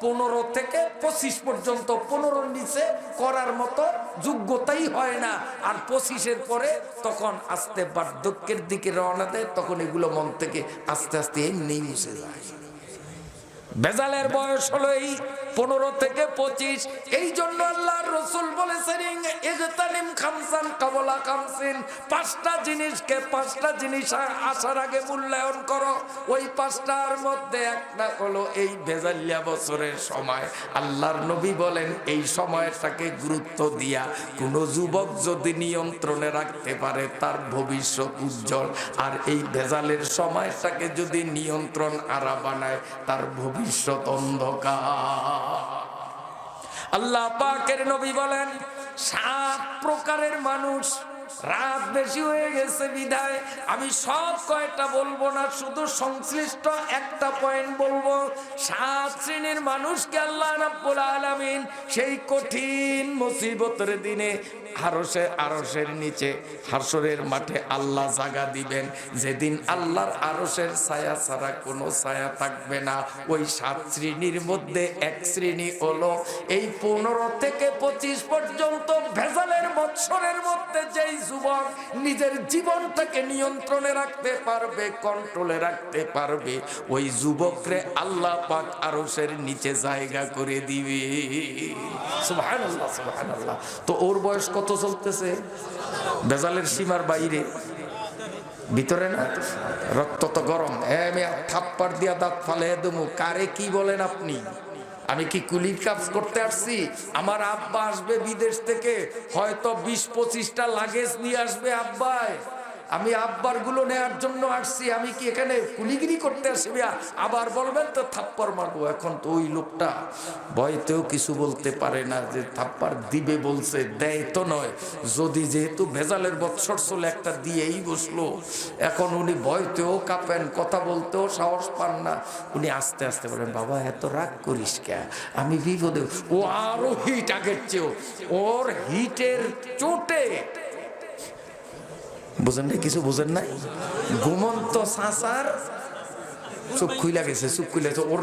15 থেকে 25 পর্যন্ত, 15-র নিচে করার মতো যোগ্যতাই হয় না। আর 25-এর পরে তখন আস্তে বার্ধক্যের দিকে রওনা দেয়, তখন এগুলো মন থেকে আস্তে আস্তে এমনি মুছে যায়। বেজালের বয়স হলো এই 15 থেকে 25। এই জন্য আল্লাহর রাসূল বলেছেন, ইগতানিম খামসান কাবলা খামসিন, 5টা জিনিসকে 5টা জিনিস আসার আগে মূল্যায়ন করো। ওই 5টার মধ্যে একটা হলো এই বেজালিয়া বছরের সময়। আল্লাহর নবী বলেন, এই সময়টাকে গুরুত্ব দিয়া কোনো যুবক যদি নিয়ন্ত্রণে রাখতে পারে তার ভবিষ্যৎ উজ্জ্বল, আর এই ভেজালের সময়টাকে যদি নিয়ন্ত্রণ আরা বানায় তার ভবিষ্যৎ অন্ধকার। আল্লাহ পাকের নবী বলেন, 7 প্রকারের মানুষ, রাত বেশি হয়ে গেছে বিধায় আমি সব কয়টা বলবো না, শুধু সংশ্লিষ্ট একটা পয়েন্ট বলবো। 7 শ্রেণীর মানুষকে আল্লাহ রাব্বুল আলামিন সেই কঠিন মুসিবতের দিনে আরশের নিচে হাসরের মাঠে আল্লাহ জায়গা দিবেন, যেদিন আল্লাহর আরশের ছায়া ছাড়া কোনো ছায়া থাকবে না। ওই 7 শ্রেণীর মধ্যে এক শ্রেণী হলো এই 15 থেকে 25 পর্যন্ত ভেজালের বছরের মধ্যে যেই যুবক নিজের জীবনটাকে নিয়ন্ত্রণে রাখতে পারবে, কন্ট্রোলে রাখতে পারবে, ওই যুবকরে আল্লাহ পাক আরশের নিচে জায়গা করে দিবে। সুবহানাল্লাহ, সুবহানাল্লাহ। তো ওর বয়স কত চলতেছে? ভেজালের সীমার বাইরে, ভিতরে না, রক্ত তো গরম। থাপ্পড় দিয়া দাঁত ফালে দেবো। কারে কি বলেন আপনি? আমি কি কুলির কাজ করতে আসছি? আমার আব্বা আসবে বিদেশ থেকে, হয়তো 20-25টা লাগেজ নিয়ে আসবে আব্বাই। আমি আব্বার গুলো নেওয়ার জন্য আসছি, আমি কি এখানে কুলিগিরি করতে আসবি? আবার বলবেন তো থাপ্পড় মারবো। এখন তো ওই লোকটা ভয়তেও কিছু বলতে পারে না, যে থাপ্পড় দিবে বলছে, দেয় তো নয়। যদি যেহেতু ভেজালের বৎসর চলে একটা দিয়েই বসলো, এখন উনি ভয়তেও কাঁপেন, কথা বলতেও সাহস পান না। উনি আস্তে আস্তে বলেন, বাবা এত রাগ করিস কে, আমি বিপদে। ও আরো হিট আগের চেয়েও, ওর হিটের চোটে, বুঝেন না, কিছু বুঝেন নাই, ঘুমন্ত সাসার চোখ খুইলা গেছে, চোখ খুইলা গেছে। ওর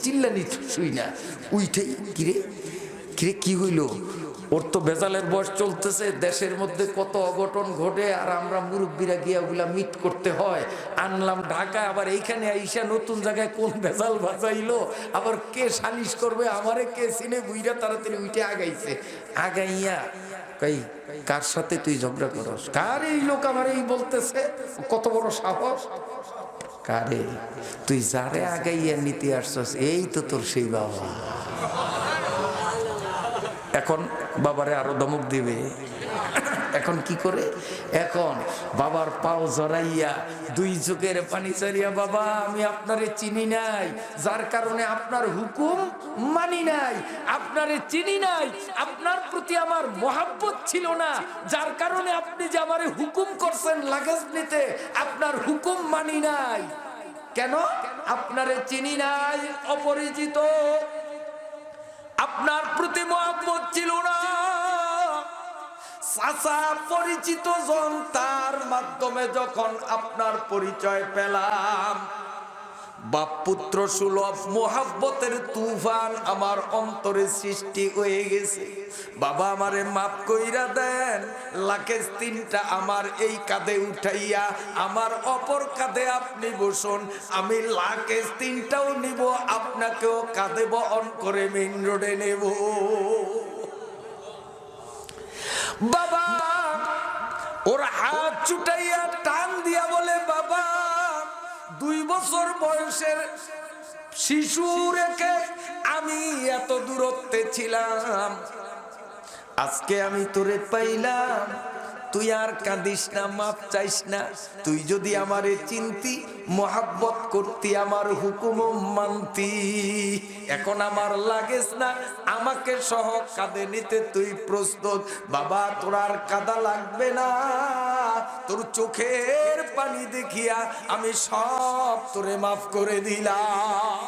চিল্লানি শুই না, উইঠে কিরে কিরে কি হইল? ওর তো বেজালের বয়স চলতেছে, দেশের মধ্যে কত অঘটন ঘটে, আর আমরা মুরব্বীরা গিয়া ওগুলা মিট করতে হয়। আনলাম ঢাকা, আবার এইখানে আইসা নতুন জায়গায় কোন ভেজাল ভাজাইলো, আবার কে সালিশ করবে আমারে, কে চিনে, বুইরা তাড়াতাড়ি উইটে আগাইছে। আগাইয়া কই, কার সাথে তুই ঝগড়া করস? কার এই লোক আমার এই বলতেছে, কত বড় সাহস? কারে? তুই যারে আগাইয়া নিতে আসছস, এই তো তোর সেই বাবা। এখন বাবারে আরো ধমক দিবে। এখন কি করে? এখন বাবার পাও জড়াইয়া 2 চোখের পানি ছাড়িয়া, বাবা আমি আপনারে চিনি নাই, যার কারণে আপনার হুকুম মানি নাই, আপনারে চিনি নাই, আপনার প্রতি আমার মহাব্বত ছিল না, যার কারণে আপনি যে আমারে হুকুম করছেন লাগেজ নিতে, আপনার হুকুম মানি নাই। কেন? আপনারে চিনি নাই, অপরিচিত, আপনার প্রতি মহব্বত ছিল না। চাচা পরিচিত জন, তার মাধ্যমে যখন আপনার পরিচয় পেলাম, বাপ পুত্র সুলভ মোহাব্বতের তুফান আমার অন্তরে সৃষ্টি হয়ে গেছে। বাবা আমারে মাফ কইরা দেন, লাকেশ 3টা আমার এই কাঁধে উঠাইয়া আমার অপর কাঁধে আপনি বসুন, আমি লাকেশ 3টাও নিব, আপনাকেও কাঁধে বহন করে মেইন রোডে নেব। বাবা ওর হাত ছুটাইয়া টান দিয়া বলে, বাবা 2 বছর বয়সের শিশু রেখে আমি এত দূরত্বে ছিলাম, আজকে আমি তোরে পাইলাম, তুই আর কাঁদিস না, মাপ চাইস না। তুই যদি আমারে চিনতি, মোহাব্বত করতি, আমার হুকুম মানতি, এখন আমার লাগেস না, আমাকে সহ কাঁধে নিতে তুই প্রস্তুত। বাবা তোর আর কাঁদা লাগবে না, তোর চোখের পানি দেখিয়া আমি সব তোরে মাফ করে দিলাম।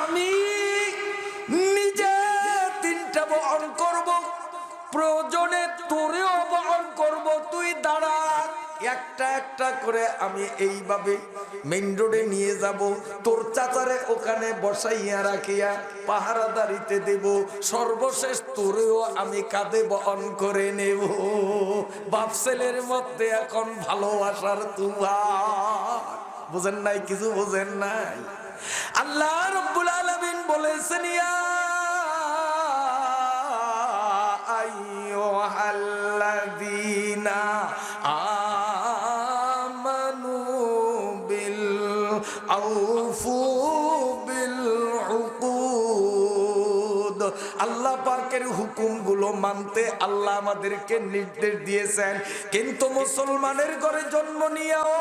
আমি নিজে 3টা বহন করব, প্রয়োজনে তোরেও বহন করব, তুই দাঁড়া, একটা একটা করে আমি এইভাবে মেইন রোডে নিয়ে যাব, তোর চাচারে ওখানে বসাইয়া রাখিয়া পাহারাদারিতে দেব, সর্বশেষ তোরেও আমি কাঁধে বহন করে নেব। বাপ ছেলের মধ্যে এখন ভালোবাসার তুফান, বুঝেন নাই? কিছু বুঝেন নাই? আল্লাহ রাব্বুল আলামিন বলেছেন, ইয়া আইয়ুহাল্লাযীনা আমানু বিল আউফু বিল উকুদ। আল্লাহ পাকের হুকুমগুলো মানতে আল্লাহ আমাদেরকে নির্দেশ দিয়েছেন, কিন্তু মুসলমানের ঘরে জন্ম নিয়েও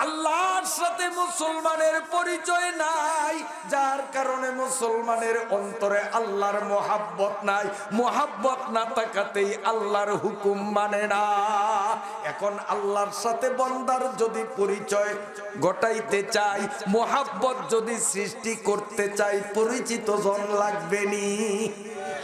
আল্লাহর সাথে মুসলমানের পরিচয় নাই, যার কারণে মুসলমানের অন্তরে আল্লাহর মোহাব্বত নাই। মোহাব্বত না থাকাতেই আল্লাহর হুকুম মানে না। এখন আল্লাহর সাথে বান্দার যদি পরিচয় ঘটাইতে চাই, মোহাব্বত যদি সৃষ্টি করতে চাই, পরিচিত জন লাগবে নি?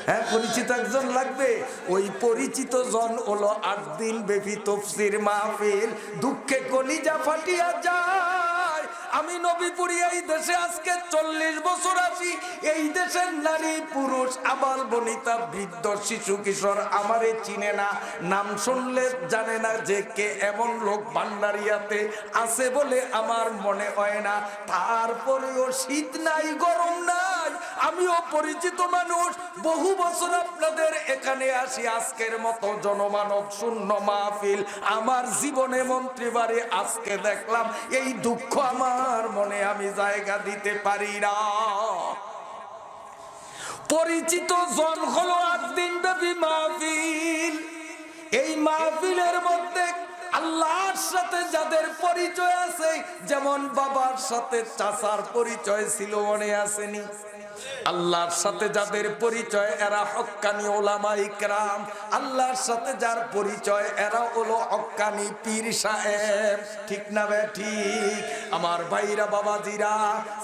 হ্যাঁ, পরিচিত একজন লাগবে। ওই পরিচিত জন হলো 8 দিন ব্যাপী তাফসীর মাহফিল। দুঃখে কলিজা ফাটিয়া যায়, আমি নবীপুরি এই দেশে আজকে 40 বছর আছি, এই দেশের নারী পুরুষ আবাল বনিতা বৃদ্ধ শিশু কিশোর আমারে চিনে না, নাম শুনলে জানে না যে কে এমন লোক ভান্ডারিয়াতে আছে বলে আমার মনে হয় না। তারপরেও শীত নাই, গরম নাই, আমিও পরিচিত মানুষ, বহু বছর আপনাদের এখানে আসি, আজকের মতো জনমানব শূন্য মাহফিল আমার জীবনে মন্ত্রী বাড়ি আজকে দেখলাম, এই দুঃখ আমার মনে আমি জায়গা দিতে পারি না। পরিচিত জন হলো 8 দিন ব্যাপী মাহফিল। এই মাহফিলের মধ্যে আল্লাহর সাথে যাদের পরিচয় আছে, যেমন বাবার সাথে চাচার পরিচয় ছিল, মনে আসেনি? আল্লাহর সাথে যাদের পরিচয় এরা হক্কানি ওলামায়ে কেরাম, আল্লাহর সাথে যার পরিচয় এরা হলো হক্কানি পীর সাহেব। ঠিক না বে ঠিক? আমার ভাইরা বাবাজিরা,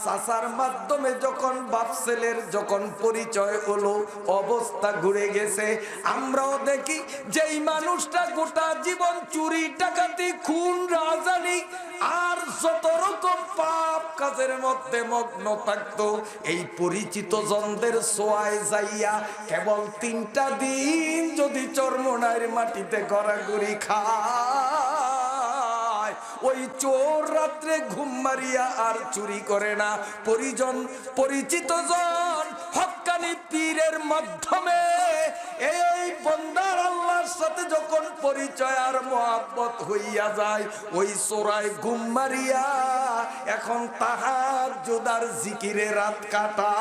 চাচার মাধ্যমে যখন বাপ ছেলের যখন পরিচয় হলো, অবস্থা ঘুরে গেছে। আমরাও দেখি যেই মানুষটা গোটা জীবন চুরি ডাকাতি খুন রাজানি আর যত রকম পাপ কাজের মধ্যে মগ্ন থাকতো, এই পরিচিত জনদের সোয়ায় যাইয়া কেবল 3টা দিন যদি চরমনাইয়ের মাটিতে গড়াগড়ি খায়, ওই চোর রাত্রে ঘুম মারিয়া আর চুরি করে না। পরিচিত জন হক্কানি পীরের মাধ্যমে এই বান্দার আল্লাহর সাথে যখন পরিচয় আর মোহাব্বত হইয়া যায়, ওই চোরাই ঘুম মারিয়া এখন তাহাজ্জুদ আর জিকিরে রাত কাটায়।